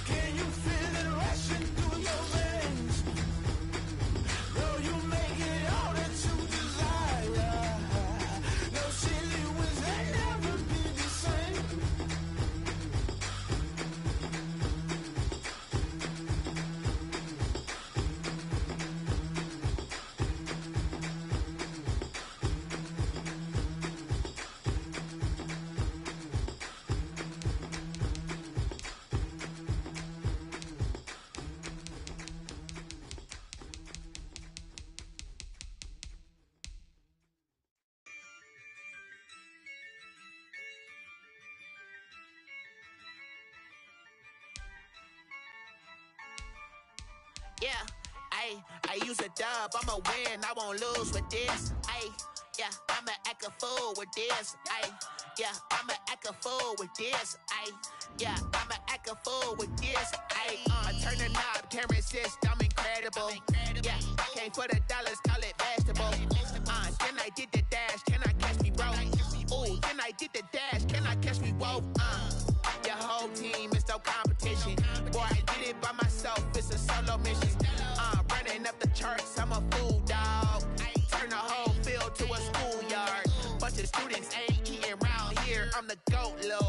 Can you feel it rushing through your veins? Though you make it all that you desire. No ceiling wins that never be the same. Yeah, I use a dub, I'ma win, I won't lose with this. Yeah, I'ma act a fool with this. Yeah, I'ma act a fool with this. Yeah, I'ma act a fool with this. I turn the knob, can't resist, I'm incredible. Yeah, came for the dollars, call it vegetable. Then I did the dash, can I catch me, bro? Ooh, then I did the dash, can I catch me, whoa? Your whole team is no competition. Boy, I did it by myself, it's a solo mission. Running up the charts, I'm a fool, dog. Turn the whole field to a schoolyard. Bunch of students ain't eating round here, I'm the GOAT, lil'